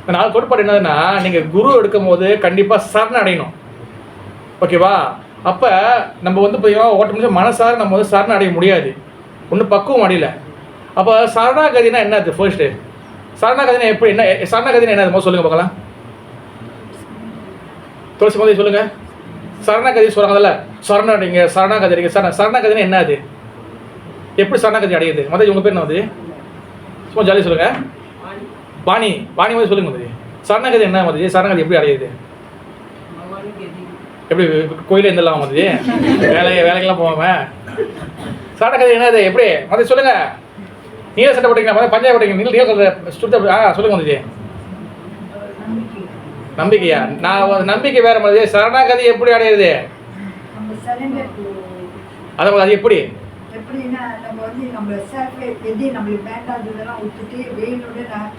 இந்த 4 கோட்பாடு என்னதுன்னா, நீங்கள் குரு எடுக்கும் போது கண்டிப்பாக சரணம் அடையணும். ஓகேவா? அப்போ நம்ம வந்து பார்த்தீங்கன்னா ஓட்ட முடிஞ்ச மனசார நம்ம வந்து சரணம் அடைய முடியாது. ஒன்றும் பக்குவம் அடையல. அப்போ சரணாகதினா என்னது? ஃபர்ஸ்ட்டு சரணாகதினா எப்படி? என்ன சரணாகதினா என்னது சொல்லுங்க பார்க்கலாம். துளசி மாதிரி சொல்லுங்க. சரணாகதி சொல்கிறாங்கல்ல, சரணம் அடைங்க, சரணாகதி அடைங்க. சரணாகதினா என்ன? அது எப்படி சரணாகதி அடையுது? மதம் உங்கள் பேர் என்ன வந்து? சும்மா ஜாலியாக சொல்லுங்கள். பாணி மாதிரி சொல்லுங்க மதி. சரணாகதி என்ன மதி? சரணாகதி எப்படி அடையுது? எப்படி கோயிலே இருந்தெல்லாம் வந்து வேலைக்கெல்லாம் போவாம சரணாகதி என்னது எப்படி மதி சொல்லுங்க. நீல சட்டை போட்டீங்களா, பஞ்சாய போட்டீங்க, நீல சொல்ற சொல்லுங்க வந்துச்சு. நம்பிக்கையா? நான் நம்பிக்கை வேற மாதிரி. சரணாகதி எப்படி அடையிறது? அதான் அது எப்படி? எப்படின்னா நம்ம வந்து நம்ம செல்ஃப் எது நம்மளுக்கு வேண்டாததெல்லாம் விட்டுட்டு வேணும்னு நான்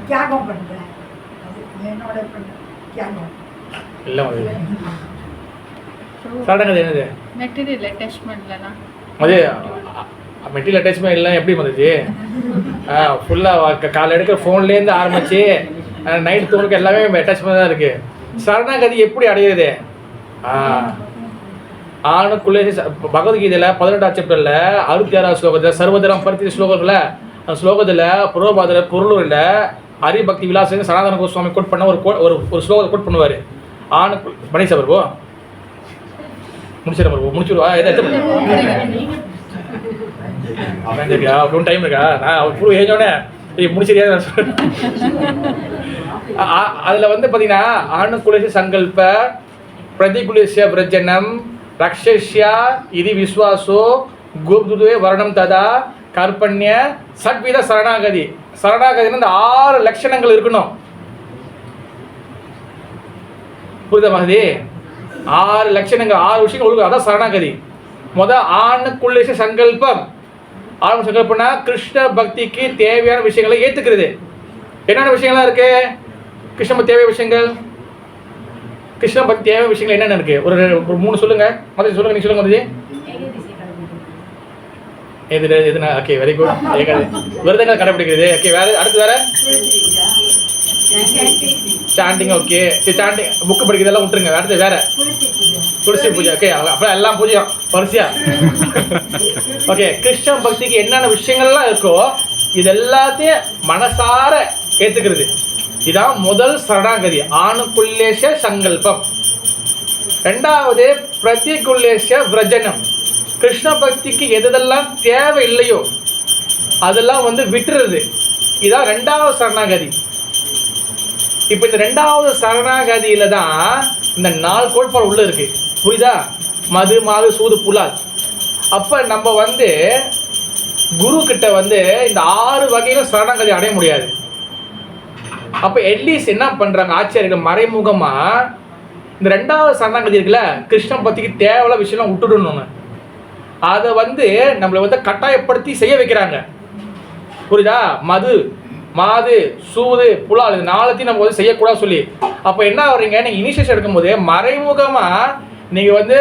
தியாகம் பண்ணுறேன். அது என்னோட தியாகம் இல்லை. சரணாகதி என்னது? மெட்டீரியல் அட்டாச்மெண்ட்லனா அது மெட்டீரியல் அட்டாச்மெண்ட் இல்லை எப்படி வந்துச்சு? ஃபுல்லாக காலை எடுக்கிற ஃபோன்லேருந்து ஆரம்பிச்சு நைட் தூணுக்கு எல்லாமே அட்டாச்மெண்ட் தான் இருக்குது. சரணாகதி எப்படி அடையிறது? ஆணுக்குள்ளே பகவத்கீதையில் 18ஆம் சாப்டரில் 66ஆவது ஸ்லோகத்தில் சர்வதரம் பரித்தி ஸ்லோகத்தில் அந்த ஸ்லோகத்தில் புரோபாதர் பொருளும் இல்லை ஹரிபக்தி விலாசம் சனாதன கோஸ்வாமி கோட் பண்ண ஒரு ஸ்லோகத்தை கோட் பண்ணுவார். ஆணுக்கு பனீசா பிரபு முடிச்சிடுவா டைம் இருக்கா? நான் புது ஏஞ்சோடனே முடிச்சிரியா? அதில் வந்து பார்த்தீங்கன்னா ஆணுக்குலேஷ சங்கல்ப பிரதிகுலேஷ விரஜனம் ரக்ஷஸ்யா இது விஸ்வாசோ கோப்துவே வர்ணம் ததா கற்பண்ய சட்வித சரணாகதி. சரணாகதின்னு இந்த 6 லட்சணங்கள் இருக்கணும். புரியுதா மகதி? 6 லட்சணங்கள் 6 விஷயங்கள் ஒழுங்கு. அதான் சரணாகதி. ஆணுக்குள்ளேஷ சங்கல்பம். ஆண் சங்கல்பம்னா கிருஷ்ண பக்திக்கு தேவையான விஷயங்களை ஏற்றுக்கிறது. என்னென்ன விஷயங்கள்லாம் இருக்கு? கிருஷ்ண தேவையான விஷயங்கள், கிருஷ்ண பக்தி தேவையான விஷயங்கள் என்னென்ன இருக்கு? ஒரு 3 சொல்லுங்க. முதல்ல சொல்லுங்க, நீ சொல்லுங்க முதல்ல. எதுனா ஓகே, வெரி குட். விரதங்கள் கடைபிடிக்கிறது. ஓகே, வேற அடுத்து வேற சாண்டிங். ஓகே, சரி சாண்டிங் புக்கு படிக்கிறதெல்லாம் விட்டுருங்க. அடுத்து வேற துளசி பூஜை. ஓகே, அப்புறம் எல்லாம் பூஜையும் வரிசையா. ஓகே, கிருஷ்ண பக்திக்கு என்னென்ன விஷயங்கள்லாம் இருக்கோ இது எல்லாத்தையும் மனசார ஏற்றுக்கிறது. இதான் முதல் சரணாகதி, ஆணுக்குள்ளேஷ சங்கல்பம். 2வது பிரதிகுலேஷ விரஜனம். கிருஷ்ண பக்திக்கு எதெல்லாம் தேவை இல்லையோ அதெல்லாம் வந்து விட்டுறது. இதான் 2வது சரணாகதி. இப்போ இந்த 2வது சரணாகதியில தான் இந்த 4 கோட்பாடு உள்ள இருக்கு. புரியுதா? மது மாது சூது புலால். அப்போ நம்ம வந்து குரு கிட்ட வந்து இந்த 6 வகையில சரணாகதி அடைய முடியாது. அப்போ அட்லீஸ்ட் என்ன பண்றாங்க ஆச்சாரியர்கள் மறைமுகமா இந்த 2வது சரணாகதி இருக்குல்ல, கிருஷ்ண பக்திக்கு தேவையான விஷயம் விட்டுடணும்னு அதை வந்து நம்மளை வந்து கட்டாயப்படுத்தி செய்ய வைக்கிறாங்க. புரியுதா? மது மாது சூது புலால் இது 4த்தையும் நம்ம வந்து செய்யக்கூடாது சொல்லி. அப்போ என்ன ஆகுறீங்க, நீங்கள் இனிஷியேஷன் எடுக்கும்போது மறைமுகமாக நீங்கள் வந்து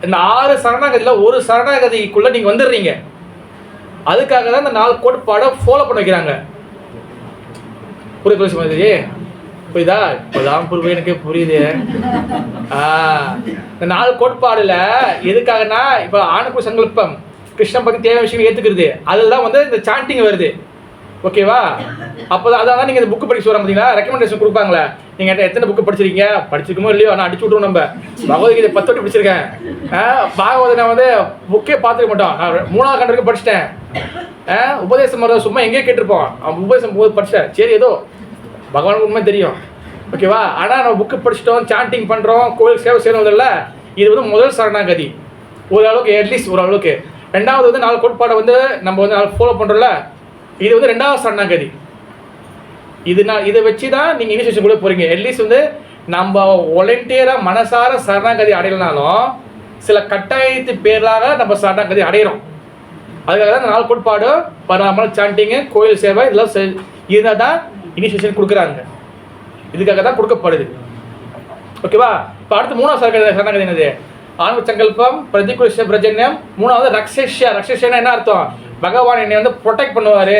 இந்த 6 சரணாகதியில் ஒரு சரணாகதிக்குள்ளே நீங்கள் வந்துடுறீங்க. அதுக்காக தான் இந்த 4 கோட்பாடை ஃபாலோ பண்ண வைக்கிறாங்க. புரியுது மாதிரி? புரியுதா? இப்போதான் புரியுது, எனக்கு புரியுது. இந்த 4 கோட்பாடுல எதுக்காகனா இப்போ ஆணுக்கு சங்கல்பம் கிருஷ்ண பக்தி தேவை விஷயம் ஏற்றுக்கிறது. அதில் தான் வந்து இந்த சாண்டிங் வருது. ஓகேவா? அப்போ அதான் நீங்கள் இந்த புக்கு படிக்க சொல்கிறாங்க பார்த்தீங்களா, ரெக்கமெண்டேஷன் கொடுப்பாங்களே. நீங்கள் எத்தனை புக்கு படிச்சிருக்கீங்க? படிச்சிருக்கோமோ இல்லையோ, ஆனால் அடிச்சு விட்ருவோம். நம்ம பகவத்கீதை 10 வாட்டி படிச்சிருக்கேன். பாகவத நான் வந்து புக்கே பார்த்துக்க மாட்டோம். நான் 3வது கண்டருக்கு படிச்சிட்டேன். உபதேசம் வர சும்மா எங்கேயே கேட்டிருப்போம். உபதேசம் போது படித்தேன். சரி, ஏதோ பகவானுக்கு உண்மை தெரியும். ஓகேவா? ஆனால் நம்ம புக்கு படிச்சிட்டோம், சாண்டிங் பண்ணுறோம், கோயில் சேவை செய்யறதில்ல. இது வந்து முதல் சரணாகதி. ஓரளவுக்கு அட்லீஸ்ட் ஓரளவுக்கு. 2வது வந்து 4 கோட்பாடை வந்து நம்ம வந்து ஃபாலோ பண்ணுறோம்ல, இது வந்து 2வது சரணாகதி. இதை வச்சு தான் நீங்கள் இனிஷியேஷன் கூட போகிறீங்க. அட்லீஸ்ட் வந்து நம்ம வாலண்டியராக மனசார சரணாகதி அடையலனாலும் சில கட்டாயத்து பேராக நம்ம சரணாகதி அடையிறோம். அதுக்காக தான் இந்த 4 கோட்பாடு பராமல் சாண்டிங்கு கோயில் சேவை இதெல்லாம் இருந்தால் தான் இனிஷியேஷன் கொடுக்குறாங்க. இதுக்காக தான் கொடுக்கப்படுது. ஓகேவா? இப்போ அடுத்து 3வது சரணாகதி என்னது? ஆன்ம சங்கல்பம் பிரதிகுலேஷ பிரஜன்யம். 3வது ரக்ஷஸ்யா. ரக்ஷஸ்யனா என்ன அர்த்தம்? பகவான் என்னை வந்து ப்ரொடெக்ட் பண்ணுவார்,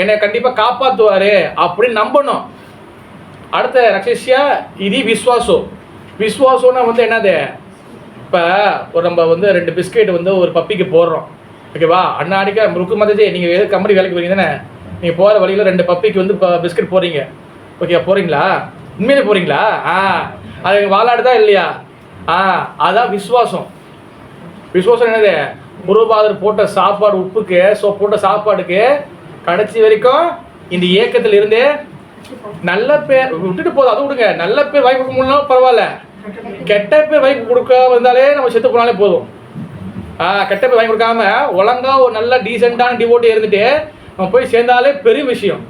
என்னை கண்டிப்பாக காப்பாற்றுவார் அப்படின்னு நம்பணும். அடுத்த ரக்ஷஸ்யா இது விஸ்வாசோ. விஸ்வாசம்னா வந்து என்னது? இப்போ நம்ம வந்து 2 பிஸ்கெட் வந்து ஒரு பப்பிக்கு போடுறோம். ஓகேவா? அண்ணாடிக்க ருக்கு மதஜி நீங்கள் எது கம்பெனி வேலைக்கு போகிறீங்க தானே, நீங்கள் போகிற வழியில் 2 பப்பிக்கு வந்து பிஸ்கெட் போடுறீங்க. ஓகே, போகிறீங்களா? உண்மையிலே போகிறீங்களா? அது வாழாடுதா இல்லையா? அதான் விஸ்வாசம். விஸ்வாசம் என்னது? குருபாதர் போட்ட சாப்பாடு உப்புக்கு போட்ட சாப்பாடுக்கு கடைசி வரைக்கும் இந்த இயக்கத்தில் இருந்து நல்ல பேர் விட்டுட்டு போதும். அதை விடுங்க, நல்ல பேர் வாய்ப்பு முடியலாம் பரவாயில்ல. கெட்ட பேர் வாங்கி கொடுக்காம இருந்தாலே நம்ம செத்து போனாலே போதும். கெட்ட பேர் வாங்கி கொடுக்காம ஒழுங்கா ஒரு நல்ல டீசெண்டான டிவோட்டி இருந்துட்டு நம்ம போய் சேர்ந்தாலே பெரிய விஷயம்.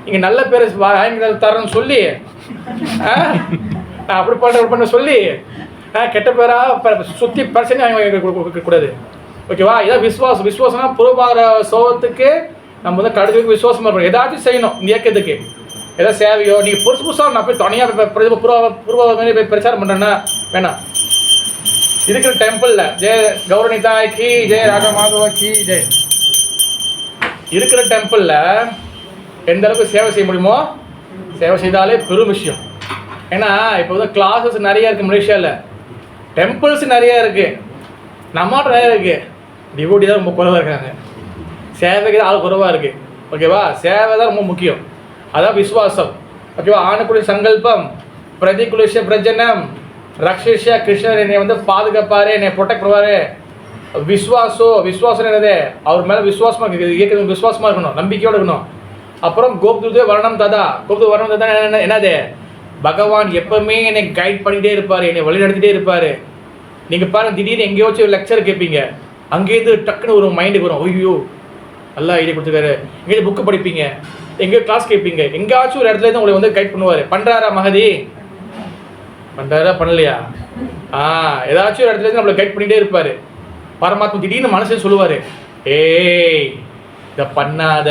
இங்கே நல்ல பேர் வாங்கி தரேன்னு சொல்லி அப்படி பண்ண சொல்லி கெட்ட பேரா சுற்றி பிரச்சனை வாங்கி கொடுக்கக்கூடாது. ஓகேவா? இதான் விசுவாசம்னா பூர்வபார சோகத்துக்கு நம்ம வந்து கடைசிக்கு விசுவாசமாக இருக்கணும். ஏதாச்சும் செய்யணும் இந்த இயக்கத்துக்கு, ஏதாவது சேவையோ. நீங்கள் புதுசாக நான் போய் தனியாக பூர்வ மாரி போய் பிரச்சாரம் பண்ணுறேன்னா வேணாம். இருக்கிற டெம்பிளில் ஜெய கௌரணிதாய்க்கு ஜெய ராக மாதவாக்கி ஜெய் இருக்கிற டெம்பிளில் எந்த அளவுக்கு சேவை செய்ய முடியுமோ சேவை செய்தாலே பெரும் விஷயம். ஏன்னா இப்போ வந்து கிளாஸஸ் நிறையா இருக்குது மலேசியாவில், டெம்பிள்ஸ் நிறையா இருக்குது, நம்மகிட்ட நிறையா இருக்குது. டிவோட்டி தான் ரொம்ப குறைவாக இருக்காங்க, சேவைக்கு தான் ஆள் குறைவாக இருக்குது. ஓகேவா? சேவை தான் ரொம்ப முக்கியம். அதான் விசுவாசம். ஓகேவா? ஆணுக்குரிய சங்கல்பம், பிரதிகுலேஷ பிரஜனம், ரக்ஷிஷ கிருஷ்ணர் என்னை வந்து பாதுகாப்பாரு, என்னை ப்ரொடெக்ட் பண்ணுவார். விசுவாசம் என்னது? அவர் மேலே விசுவாசமாக இயக்கிறது, விசுவாசமாக இருக்கணும், நம்பிக்கையோடு இருக்கணும். அப்புறம் கோப்துதே வர்ணம் ததா. கோப்து வர்ணம் ததா என்னது? பகவான் எப்பவுமே என்னை கைட் பண்ணிகிட்டே இருப்பார், என்னை வழி நடத்திட்டே இருப்பார். நீங்கள் பாருங்கள், திடீர்னு எங்கேயாச்சும் ஒரு லெக்சர் கேட்பீங்க, அங்கேருந்து டக்குன்னு ஒரு மைண்டுக்கு வரும், ஐயோ நல்லா ஐடியா கொடுத்துருக்காரு. எங்கேயும் புக்கு படிப்பீங்க, எங்கேயோ கிளாஸ் கேட்பீங்க, எங்கேயாச்சும் ஒரு இடத்துல இருந்து உங்களை வந்து கைட் பண்ணுவார். பண்ணுறாரா மகதி? பண்ணுறாரா பண்ணலையா? ஏதாச்சும் ஒரு இடத்துல இருந்து நம்மளை கைட் பண்ணிகிட்டே இருப்பார். பரமாத்மா திடீர்னு மனசு சொல்லுவார், ஏய் இதை பண்ணாத.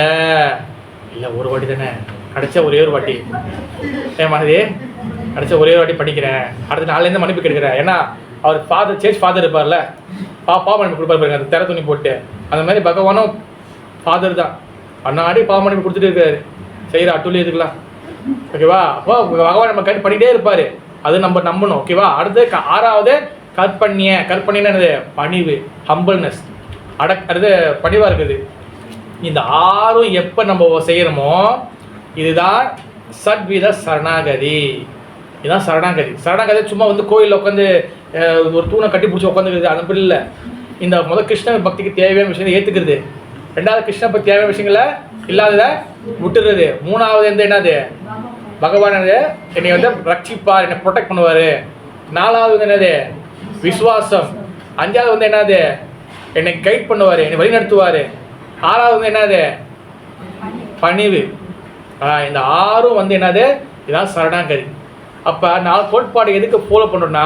இல்லை ஒரு வாட்டி தானே கிடைச்சா, ஒரே ஒரு வாட்டி மகதி கிடைச்சா ஒரே ஒரு வாட்டி படிக்கிறேன், அடுத்த நாள்லேருந்து மன்னிப்பு கிடைக்கிறேன். ஏன்னா அவர் சேர்ச் ஃபாதர் இருப்பார்ல, பாவமன்னிப்பு கொடுப்பாரு பாருங்க, அந்த திரை துணி போட்டு. அந்த மாதிரி பகவானும் ஃபாதர் தான், அண்ணாடி பாவமன்னிப்பு கொடுத்துட்டு இருக்காரு. செய்கிற அட்டுலி இதுக்கெல்லாம். ஓகேவா? அப்போ பகவான் நம்ம கைட் பண்ணிகிட்டே இருப்பார், அது நம்ம நம்பணும். ஓகேவா? அடுத்து 6வது கற்பனைன்னு என்னது? பணிவு, ஹம்பிள்னஸ், அது பணிவாக இருக்குது. இந்த 6ம் எப்போ நம்ம செய்கிறோமோ இதுதான் சத்வித சரணாகதி. இதுதான் சரணாகதி சும்மா வந்து கோயிலில் உட்காந்து ஒரு தூணை கட்டி பிடிச்சி உட்காந்துக்கிறது, அது மாதிரி இல்லை. இந்த கிருஷ்ண பக்திக்கு தேவையான விஷயத்தை ஏற்றுக்கிறது. 2வது கிருஷ்ண பக்தி தேவையான விஷயங்களை இல்லாததை விட்டுறது. 3வது என்னது? பகவான் என்னை வந்து ரட்சிப்பார், என்னை ப்ரொடெக்ட் பண்ணுவார். 4வது வந்து என்னது? விசுவாசம். 5வது வந்து என்னது? என்னை கைட் பண்ணுவார், என்னை வழி நடத்துவார். 6வது வந்து என்னது? பணிவு. இந்த 6ம் வந்து என்னது? இதான் சரணாகதி. அப்போ 4 கோட்பாடு எதுக்கு ஃபாலோ பண்ணுறோன்னா,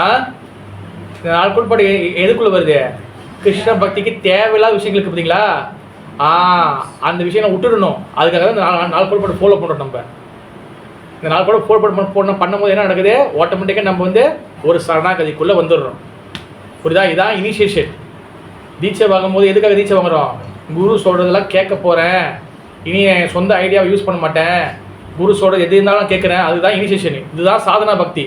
இந்த 4 கோட்பாடு எதுக்குள்ளே வருது? கிருஷ்ண பக்திக்கு தேவையில்லாத விஷயங்களுக்கு பார்த்தீங்களா, அந்த விஷயம் விட்டுடணும். அதுக்காக தான் இந்த 4 கோட்பாடு ஃபாலோ பண்ணுறோம். நம்ம இந்த 4 கோட்பாடு ஃபாலோ பண்ணும்போது என்ன நடக்குது? ஆட்டோமேட்டிக்காக நம்ம வந்து ஒரு சரணாகதிக்குள்ளே வந்துடுறோம். புரியுதா? இதான் இனிஷியேஷன். தீட்சை வாங்கும்போது எதுக்காக தீட்சை வாங்குறோம்? குரு சொல்கிறதெல்லாம் கேட்க போகிறேன், இனி என் சொந்த ஐடியாவை யூஸ் பண்ண மாட்டேன், குரு சொல்கிறது எது இருந்தாலும் கேட்குறேன். அதுதான் இனிஷியேஷன். இதுதான் சாதனா பக்தி.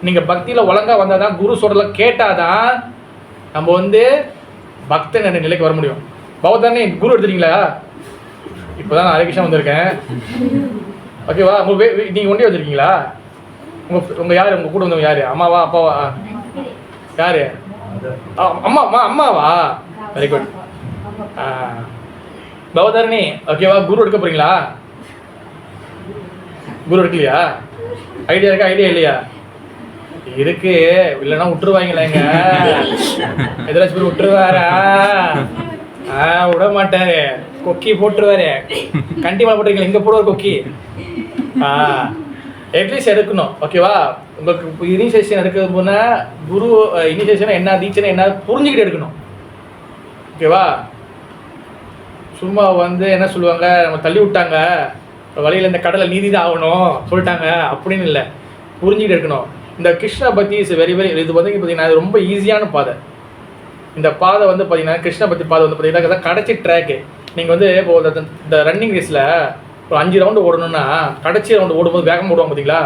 நீங்கள் பக்தியில் ஒழுங்காக வந்தால் தான், குரு சொல்கிறதெல்லாம் கேட்டால் தான் நம்ம வந்து பக்தன் என்ற நிலைக்கு வர முடியும். பௌத்தானே குரு எடுத்துட்டீங்களா? இப்போ தான் நான் ஹரிகிருஷ்ணா வந்திருக்கேன். ஓகேவா? நீங்கள் ஒன்றே வந்திருக்கீங்களா? உங்கள் யார்? உங்கள் கூட வந்தவங்க யார்? அம்மாவா அப்பாவா? யார்? அம்மாவா? Very good. பவதாரணி, ஓகேவா? குரு எடுக்க போகிறீங்களா? குரு எடுக்கலையா? ஐடியா இருக்கா? ஐடியா இல்லையா? இருக்கு, இல்லைன்னா விட்டுருவாங்களேங்க. எதிராச்சும் பேர் விட்டுருவாரா? விட மாட்டாரு, கொக்கி போட்டுருவாரு. கண்டிப்பாக போட்டுருக்கீங்களா? இங்கே போடுவார் கொக்கி. அட்லீஸ்ட் எடுக்கணும். ஓகேவா? உங்களுக்கு இனிஷியேஷன் எடுக்கிறது போனால் குரு இனிஷியேஷன் என்ன, தீட்சை என்ன புரிஞ்சுக்கிட்டு எடுக்கணும். ஓகேவா? சும்மா வந்து என்ன சொல்லுவாங்க, நம்ம தள்ளி விட்டாங்க வழியில், இந்த கடலை நீதி தான் ஆகணும் சொல்லிட்டாங்க அப்படின்னு இல்லை, புரிஞ்சுக்கிட்டு இருக்கணும். இந்த கிருஷ்ண பக்தி இஸ் வெரி இது வந்து பார்த்தீங்கன்னா அது ரொம்ப ஈஸியான பாதை. இந்த பாதை வந்து பார்த்தீங்கன்னா கிருஷ்ண பக்தி பாதை வந்து பார்த்தீங்கன்னா கடைசி ட்ராக்கு. நீங்கள் வந்து இப்போ இந்த ரன்னிங் ரேஸில் ஒரு 5 ரவுண்டு ஓடணும்னா கடைசி ரவுண்டு ஓடும்போது வேகமாக ஓடுவாங்க பார்த்தீங்களா,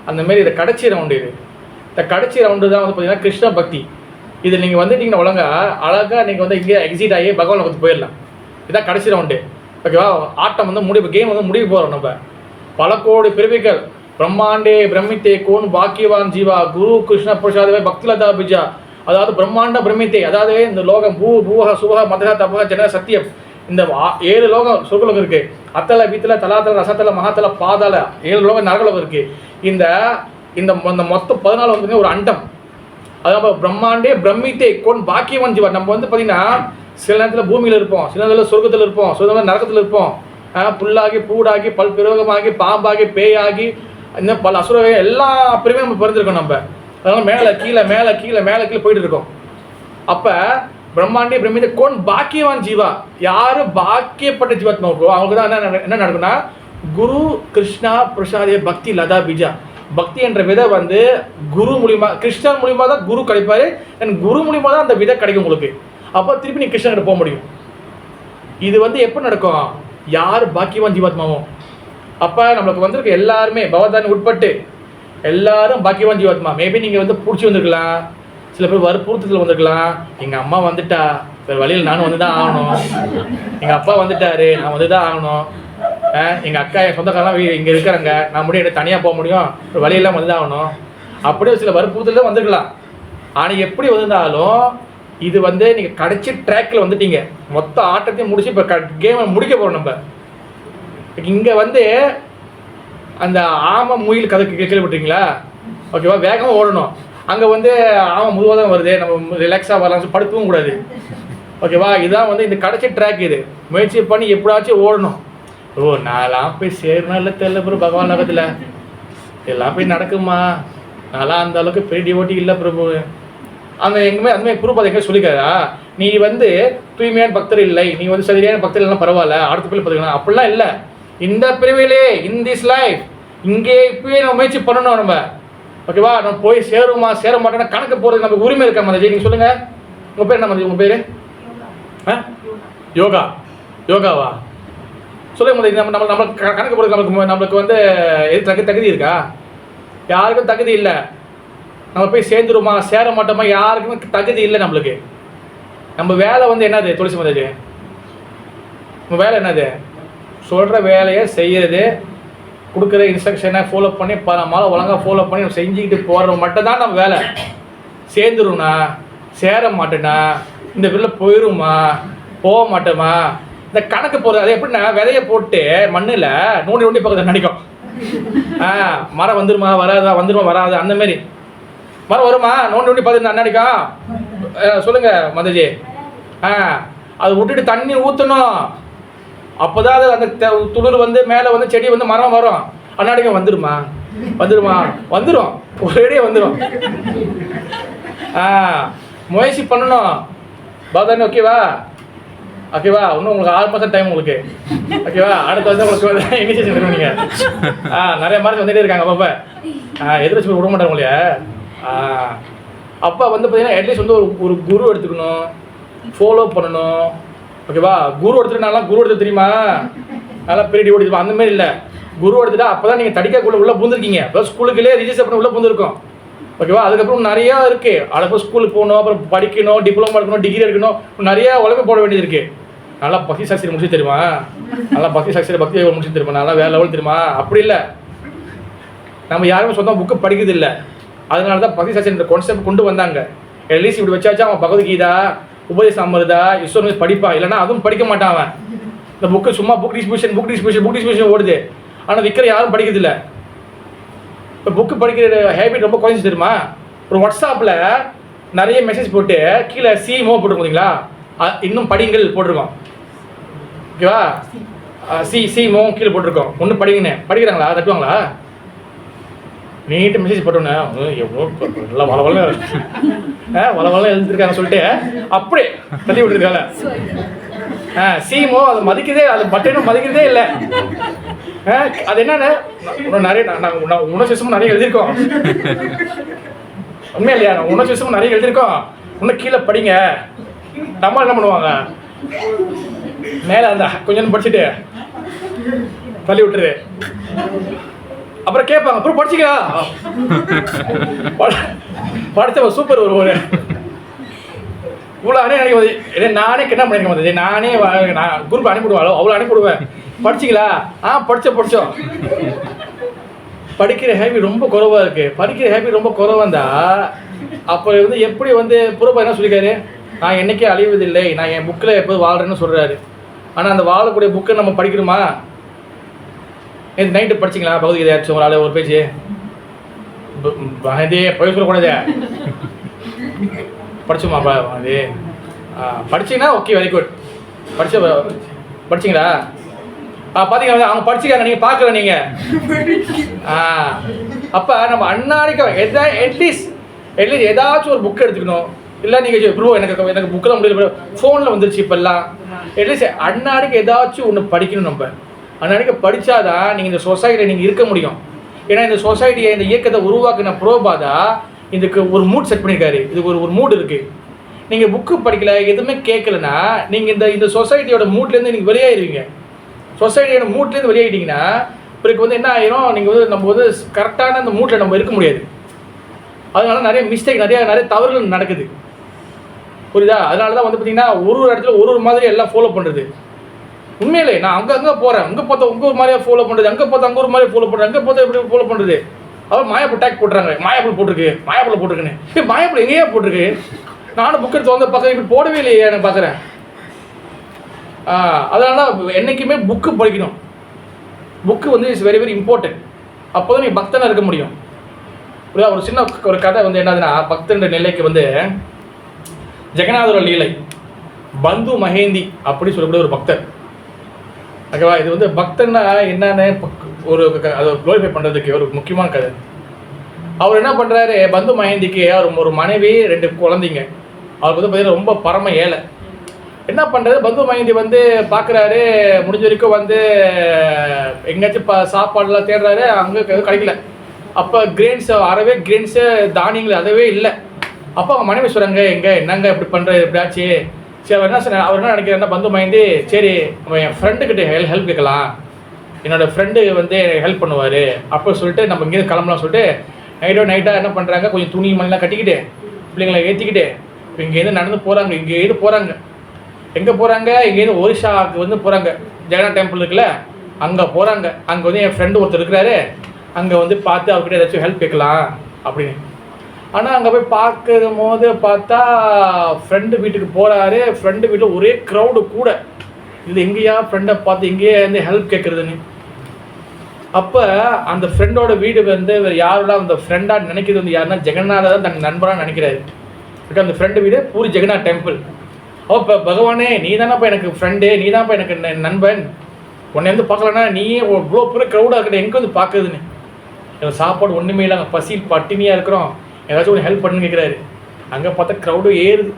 அந்தமாரி இந்த கடைசி ரவுண்டு. இந்த கடைசி ரவுண்டு தான் வந்து பார்த்தீங்கன்னா கிருஷ்ண பக்தி. இதில் நீங்கள் வந்துட்டீங்கன்னா அழகாக நீங்கள் வந்து இங்கே எக்ஸிட் ஆகி பகவானை வந்து போயிடலாம். இதான் கடைசி ரவுண்டு. ஓகேவா? ஆட்டம் வந்து முடிவு, கேம் வந்து முடிவு போகிறோம். நம்ம பல கோடி பிறவிகள் பிரம்மாண்டே பிரமித்தே கோன் பாக்கியவான் ஜீவா குரு கிருஷ்ண பிரசாதவே பக்திலதா பிஜா. அதாவது பிரம்மாண்ட பிரமித்தே, அதாவது இந்த லோகம் பூவக சுபக மதக தபக ஜன சத்தியம், இந்த 7 லோகம் சொர்க்கலோகம் இருக்குது. அத்தலை வீத்தலை தலாத்தலை ரசத்தலை மகாத்தலை பாதாள 7 லோகம் நரகலோகம் இருக்குது. இந்த மொத்தம் 14 வந்து ஒரு அண்டம். அதாவது பிரம்மாண்டே பிரமித்தே கொன் பாக்கியவான் ஜீவா. நம்ம வந்து பார்த்தீங்கன்னா சில நேரத்தில் பூமியில் இருப்போம், சில நேரத்தில் சொர்க்கத்தில் இருப்போம், சில நேரத்தில் நரகத்தில் இருப்போம். புல்லாகி பூடாகி பல் பிறகமாகி பாம்பாகி பேயாகி இன்னும் பல அசுரவை எல்லா பிரிவுமே நம்ம பிறந்திருக்கோம். நம்ம அதனால மேலே கீழே மேலே கீழே மேலே கீழே போயிட்டு இருக்கோம். அப்போ பிரம்மாண்டே பிரமித்தே கொன் பாக்கியவான் ஜீவா, யார் பாக்கியப்பட்ட ஜீவாத்மா இருக்கோ அவங்களுக்கு தான் என்ன நடக்கும்னா குரு கிருஷ்ணா பிரசாதே பக்தி லதா பீஜா. பக்தி என்ற விதை வந்து குரு மூலியமா, கிருஷ்ணர் மூலியமா தான் குரு கிடைப்பாரு, குரு மூலியமா தான் அந்த விதை கிடைக்கும் உங்களுக்கு. அப்போ திருப்பி நீ கிருஷ்ணகிட்ட போக முடியும். இது வந்து எப்போ நடக்கும்? யார் பாக்கியவான் ஜீவாத்மாவும். அப்போ நம்மளுக்கு வந்திருக்க எல்லாருமே பகவதானி உட்பட்டு எல்லாரும் பாக்கியவான் ஜீவாத்மா. மேபி நீங்கள் வந்து பிடிச்சி வந்திருக்கலாம், சில பேர் வற்புறுத்தத்தில் வந்திருக்கலாம். எங்கள் அம்மா வந்துட்டா, வேறு வழியில் நானும் வந்து தான் ஆகணும், எங்கள் அப்பா வந்துட்டாரு நான் வந்து தான் ஆகணும், எங்கள் அக்கா என் சொந்தக்காரெலாம் இங்கே இருக்கிறாங்க, நான் முடியும் தனியாக போக முடியும், ஒரு வழியெல்லாம் வந்து தான் ஆகணும், அப்படியே சில வற்புறுத்தல் தான் வந்துருக்கலாம். ஆனால் எப்படி வந்திருந்தாலும் இது வந்து நீங்கள் கடைசி ட்ராக்கில் வந்துட்டீங்க, மொத்த ஆட்டத்தையும் முடிச்சு இப்போ கேமை முடிக்க போகிறோம். நம்ம இங்கே வந்து அந்த ஆமை முயில் கதை கேள்விப்பட்டீங்களா? ஓகேவா, வேகமாக ஓடணும். அங்கே வந்து ஆமை முதுவாக தான் வருது, நம்ம ரிலாக்ஸாக வரலாம், படுக்கவும் கூடாது. ஓகேவா, இதுதான் வந்து இந்த கடைசி ட்ராக். இது முயற்சி பண்ணி எப்படாச்சும் ஓடணும். ஓ நான்லாம் போய் சேரணும் இல்லை தெரியல பிரபு, பகவான் நகத்தில் எல்லாம் போய் நடக்குமா, நான்லாம் அந்த அளவுக்கு பெரிய டிவோட்டி இல்லை பிரபு. அந்த எங்குமே அதுமாதிரி குரூப் அதை எங்கே சொல்லிக்காதா, நீ வந்து தூய்மையான பக்தர் இல்லை, நீ வந்து சரியான பக்தர் இல்லைன்னா பரவாயில்ல, அடுத்த பிள்ளை பார்த்துக்கலாம், அப்படிலாம் இல்லை. இந்த பிரிவிலே இன் திஸ் லைஃப் இங்கே இப்போயே நம்ம முயற்சி பண்ணணும் நம்ம. ஓகேவா, நம்ம போய் சேருமா சேர மாட்டோம்னா கணக்கு போகிறது நமக்கு உரிமை இருக்கா மதஜி? நீங்கள் சொல்லுங்கள், உங்கள் பேர் என்ன மதஜி? உங்கள் பேர் யோகா, யோகாவா சொல்லுங்க மதஜி. நம்ம கணக்கு போடுறது நம்மளுக்கு வந்து எது தகுதி இருக்கா? யாருக்கும் தகுதி இல்லை. நம்ம போய் சேர்ந்துருமா சேர மாட்டோமா யாருக்குமே தகுதி இல்லை நம்மளுக்கு. நம்ம வேலை வந்து என்னது துளசி மதஜி? நம்ம வேலை என்னது? சொல்கிற வேலையை செய்கிறது, கொடுக்குற இன்ஸ்ட்ரக்ஷனை ஃபாலோ பண்ணி நம்மளால ஒழுங்காக ஃபாலோ பண்ணி நம்ம செஞ்சுக்கிட்டு போகிறது மட்டும்தான் நம்ம வேலை. சேர்ந்துரும்னா சேர மாட்டேன்னா இந்த வெளில போயிடுமா போக மாட்டோமா இந்த கணக்கு போகிறது. அது எப்படின்னா விதையை போட்டு மண்ணில் நோண்டி நோண்டி பக்கத்தில் நினைக்கும். மரம் வந்துருமா வராதா, வந்துருமா வராது, அந்தமாரி மரம் வருமா நோண்டி நோண்டி பார்த்து அண்ணாடிக்கும். சொல்லுங்கள் மதஜி. அது விட்டுட்டு தண்ணி ஊற்றணும், அப்போ தான் அது அந்த துளிர் வந்து மேலே வந்து செடி வந்து மரம் வரும். அண்ணாடிக்கும் வந்துடுமா வந்துடுமா வந்துடும், ஒரேடியே வந்துடும். முயற்சி பண்ணணும் பாதானி. ஓகேவா ஓகேவா, இன்னும் உங்களுக்கு 6% டைம் உங்களுக்கு. ஓகேவா, அடுத்து வந்து உங்களுக்கு வந்து இனிஷியேஷன் பண்ணுவீங்க. நிறைய மாதிரி வந்துகிட்டே இருக்காங்க அப்பப்போ, எதிர்த்து விட மாட்டாங்க உங்களைய. அப்போ வந்து பார்த்தீங்கன்னா அட்லீஸ்ட் வந்து ஒரு குரு எடுத்துக்கணும், ஃபாலோ பண்ணணும். ஓகேவா, குரு எடுத்துட்டு குரு எடுத்து தெரியுமா, நல்லா பெரிய ஓடிது அந்தமாரி இல்லை. குரு எடுத்துட்டா அப்போ தான் நீங்கள் தடிக்காக்குள்ளே உள்ளே பூந்துருக்கீங்க. அப்புறம் ஸ்கூலுக்குள்ளே ரிஜிஸ்டர் பண்ணி உள்ளே பூந்துருக்கோம். ஓகேவா, அதுக்கப்புறம் நிறையா இருக்குது. அதுக்கப்புறம் ஸ்கூலுக்கு போகணும், அப்புறம் படிக்கணும், டிப்ளமோ எடுக்கணும், டிகிரி எடுக்கணும், நிறையா உலகம் போட வேண்டியது இருக்குது. நல்லா பக்தி சாஸ்திரி முடிச்சு தெரியுமா, நல்லா பக்தி சாஸ்திரி பக்தி முடிச்சு தெரியுமா, நல்லா வேறு லெவல் தெரியுமா? அப்படி இல்லை, நம்ம யாருமே சொந்தம் புக்கு படிக்கிறது இல்லை. அதனால தான் பக்தி சாஸ்திரி கான்செப்ட் கொண்டு வந்தாங்க. அட்லீஸ்ட் இப்படி வச்சாச்சா அவன் பகவத்கீதா, உபதேச அமிர்தா, ஈஸ்வரன் படிப்பான், இல்லைன்னா அதுவும் படிக்க மாட்டான் அவன். இந்த புக்கு சும்மா புக் டிஸ்ட்ரிபியூஷன் ஓடுது, ஆனால் விற்கிற யாரும் படிக்கிறது இல்லை. இப்போ புக்கு படிக்கிற ஹேபிட் ரொம்ப குறைஞ்சி தெரியுமா? ஒரு வாட்ஸ்அப்பில் நிறைய மெசேஜ் போட்டு கீழே சிமோ போட்டுருக்கீங்களா, இன்னும் படிங்கள் போட்டிருக்கோம். ஓகேவா, சிமோ கீழே போட்டிருக்கோம், ஒன்றும் படிங்கன்னு. படிக்கிறாங்களா? தட்டுவாங்களா? நீட்டு மெசேஜ் போட்டோன்னே எவ்வளோ நல்லா வளவளம் எழுதிருக்காங்க சொல்லிட்டு அப்படியே தள்ளி விட்டுருக்காங்க. சிமோ அது மதிக்கிறதே, அது பட்டனும் மதிக்கிறதே இல்லை. அது என்னன்னு நிறைய உணர்ச்சிசமும் நிறைய எழுதியிருக்கோம். உண்மையா இல்லையா? உணர்ச்சிசமும் நிறைய எழுதியிருக்கோம். இன்னும் கீழே படிங்க. நம்ம என்ன பண்ணுவாங்க, மேலே அந்த கொஞ்சம் படிச்சுட்டு தள்ளி விட்டுரு. அப்புறம் கேட்பாங்க, அப்புறம் படிச்சிக்கா படித்த சூப்பர் ஒரு இவ்வளோ நினைக்கும். நானே என்ன பண்ணிருக்க மாட்டேன், நானே நான் குரூப் அனுப்பிவிடுவாளோ அவ்வளோ அனுப்பிவிடுவேன். படிச்சிங்களா? படித்தோம். படிக்கிற ஹேபிட் ரொம்ப குறைவாக இருக்குது. படிக்கிற ஹேபிட் ரொம்ப குறைவாக இருந்தால் அப்போ வந்து எப்படி வந்து புறப்பா என்ன சொல்லிக்காரு, நான் என்றைக்கே அழிவதில்லை, நான் என் புக்கில் எப்போது வாழ்கிறேன்னு சொல்கிறாரு. ஆனால் அந்த வாழக்கூடிய புக்கை நம்ம படிக்கணுமா? நேற்று நைட்டு படிச்சிங்களா பகவத்கீதை? ஒரு ஆள் ஒரு பேஜ் இதே போய் சொல்லக்கூடாது. படிச்சோமாப்பா அது படிச்சிங்கன்னா ஓகே, வெரி குட். படிச்சிங்களா? பார்த்தீங்களா, அவங்க படிச்சுக்காங்க, நீங்கள் பார்க்கல நீங்கள். அப்போ நம்ம அன்னாடிக்கு அட்லீஸ்ட் ஏதாச்சும் ஒரு புக் எடுத்துக்கணும். இல்லை நீங்கள் ப்ரோ எனக்கு புக்கெல்லாம் முடியல, ஃபோனில் வந்துருச்சு இப்போல்லாம். அட்லீஸ்ட் அன்னாடிக்கு ஏதாச்சும் ஒன்று படிக்கணும். நம்ம அன்னாடிக்கு படித்தாதான் நீங்கள் இந்த சொசைட்டியில் நீங்கள் இருக்க முடியும். ஏன்னா இந்த சொசைட்டியை, இந்த இயக்கத்தை உருவாக்குன புரோபாதா இதுக்கு ஒரு மூட் செட் பண்ணியிருக்காரு. இதுக்கு ஒரு மூட் இருக்குது. நீங்கள் புக்கு படிக்கல, எதுவுமே கேட்கலன்னா நீங்கள் இந்த சொசைட்டியோட மூட்லேருந்து நீங்கள் வெளியாயிருவீங்க. சொசைட்டியோட மூட்லேருந்து வெளியாகிட்டிங்கன்னா பிறகு வந்து என்ன ஆயிரும், நீங்கள் வந்து நம்ம வந்து கரெக்டான அந்த மூட்டில் நம்ம இருக்க முடியாது. அதனால நிறைய மிஸ்டேக், நிறைய தவறுகள் நடக்குது. புரியுதா? அதனால தான் வந்து பார்த்தீங்கன்னா ஒரு இடத்துல ஒரு மாதிரி எல்லாம் ஃபாலோ பண்ணுறது. உண்மையிலே நான் அங்கே போகிறேன், அங்கே பார்த்தா உங்கள் ஒரு மாதிரியாக ஃபாலோ பண்ணுறது, அங்கே பார்த்தா அங்கே ஒரு மாதிரி ஃபாலோ பண்ணுறது, அங்கே பார்த்தா எப்படி ஃபாலோ பண்ணுறது. அவர் மாயாப்பூர் டேக் போட்டுறாங்க, மாயாப்பூர் போட்டிருக்குன்னு. மாயாப்பூர் எங்கேயா போட்டிருக்கு? நானும் புக் எடுத்து வந்து பார்க்குறேன், இப்படி போடவே இல்லையே எனக்கு பார்க்குறேன். அதனால என்றைக்குமே புக்கு படிக்கணும். புக்கு வந்து இட்ஸ் வெரி வெரி இம்பார்ட்டன்ட். அப்போ தான் நீங்கள் பக்தனாக இருக்க முடியும். ஒரு சின்ன ஒரு கதை வந்து என்னதுன்னா, பக்தன்ற நிலைக்கு வந்து ஜெகநாதரோட லீலை, பந்து மகேந்தி அப்படி சொல்லக்கூடிய ஒரு பக்தர். ஓகேவா? இது வந்து பக்தன்னா என்னன்னு ஒரு அதை குளோரிஃபை பண்ணுறதுக்கு ஒரு முக்கியமான கதை. அவர் என்ன பண்ணுறாரு, பந்து மகேந்திக்கு ஒரு மனைவி 2 குழந்தைங்க. அவருக்கு வந்து பார்த்தீங்கன்னா ரொம்ப பரம ஏழை. என்ன பண்ணுறது, பந்து மகேந்தி வந்து பார்க்குறாரு, முடிஞ்ச வரைக்கும் வந்து எங்கேயாச்சும் சாப்பாடுலாம் தேடுறாரு, அங்கே எதுவும் கிடைக்கல. அப்போ கிரெயின்ஸு தானியங்கள் அதவே இல்லை. அப்போ அவங்க மனைவி சொல்கிறாங்க, என்னங்க இப்படி பண்ணுறது, எப்படியாச்சு. சரி அவர் என்ன நினைக்கிறாருன்னா, பந்து மகேந்தி சரி நம்ம என் ஃப்ரெண்டுக்கிட்ட ஹெல்ப் கேட்கலாம், என்னோடய ஃப்ரெண்டு வந்து ஹெல்ப் பண்ணுவார் அப்போ சொல்லிட்டு நம்ம இங்கேருந்து கிளம்பலாம் சொல்லிட்டு நைட்டாக என்ன பண்ணுறாங்க, கொஞ்சம் துணி மணிலாம் கட்டிக்கிட்டு பிள்ளைங்களை ஏற்றிக்கிட்டு இப்போ இங்கேருந்து நடந்து போகிறாங்க. இங்கேருந்து போகிறாங்க, எங்கே போகிறாங்க, இங்கேருந்து ஒரிஷாவுக்கு வந்து போகிறாங்க. ஜெகநாத் டெம்பிள் இருக்குல்ல, அங்கே போகிறாங்க. அங்கே வந்து என் ஃப்ரெண்டு ஒருத்தர் இருக்கிறாரு, அங்கே வந்து பார்த்து அவர்கிட்ட ஏதாச்சும் ஹெல்ப் கேட்கலாம் அப்படின்னு. ஆனால் அங்கே போய் பார்க்கும் போது பார்த்தா ஃப்ரெண்டு வீட்டுக்கு போகிறாரு. ஃப்ரெண்டு வீட்டில் ஒரே க்ரௌடு கூட. இது எங்கேயா ஃப்ரெண்டை பார்த்து எங்கேயே வந்து ஹெல்ப் கேட்குறதுன்னு. அப்போ அந்த ஃப்ரெண்டோட வீடு வந்து யாரோட அந்த ஃப்ரெண்டாக நினைக்கிறது வந்து யாருன்னா ஜெகநாத தான் தன் நண்பராக நினைக்கிறாரு. அந்த ஃப்ரெண்டு வீடு பூரி ஜெகநாத் டெம்பிள். இப்போ பகவானே நீ தானேப்பா எனக்கு ஃப்ரெண்டு, நீ தான்ப்பா எனக்கு நண்பன், உன்னை வந்து பார்க்கலன்னா நீயே இவ்வளோ பெரிய க்ரௌடாக இருக்கட்டும் எங்கே வந்து பார்க்குதுன்னு. எனக்கு சாப்பாடு ஒன்றுமே இல்லை, அங்கே பசி பட்டினியாக இருக்கிறோம், ஏதாச்சும் ஒரு ஹெல்ப் பண்ணுன்னு கேட்குறாரு. அங்கே பார்த்தா க்ரௌடு ஏறுது.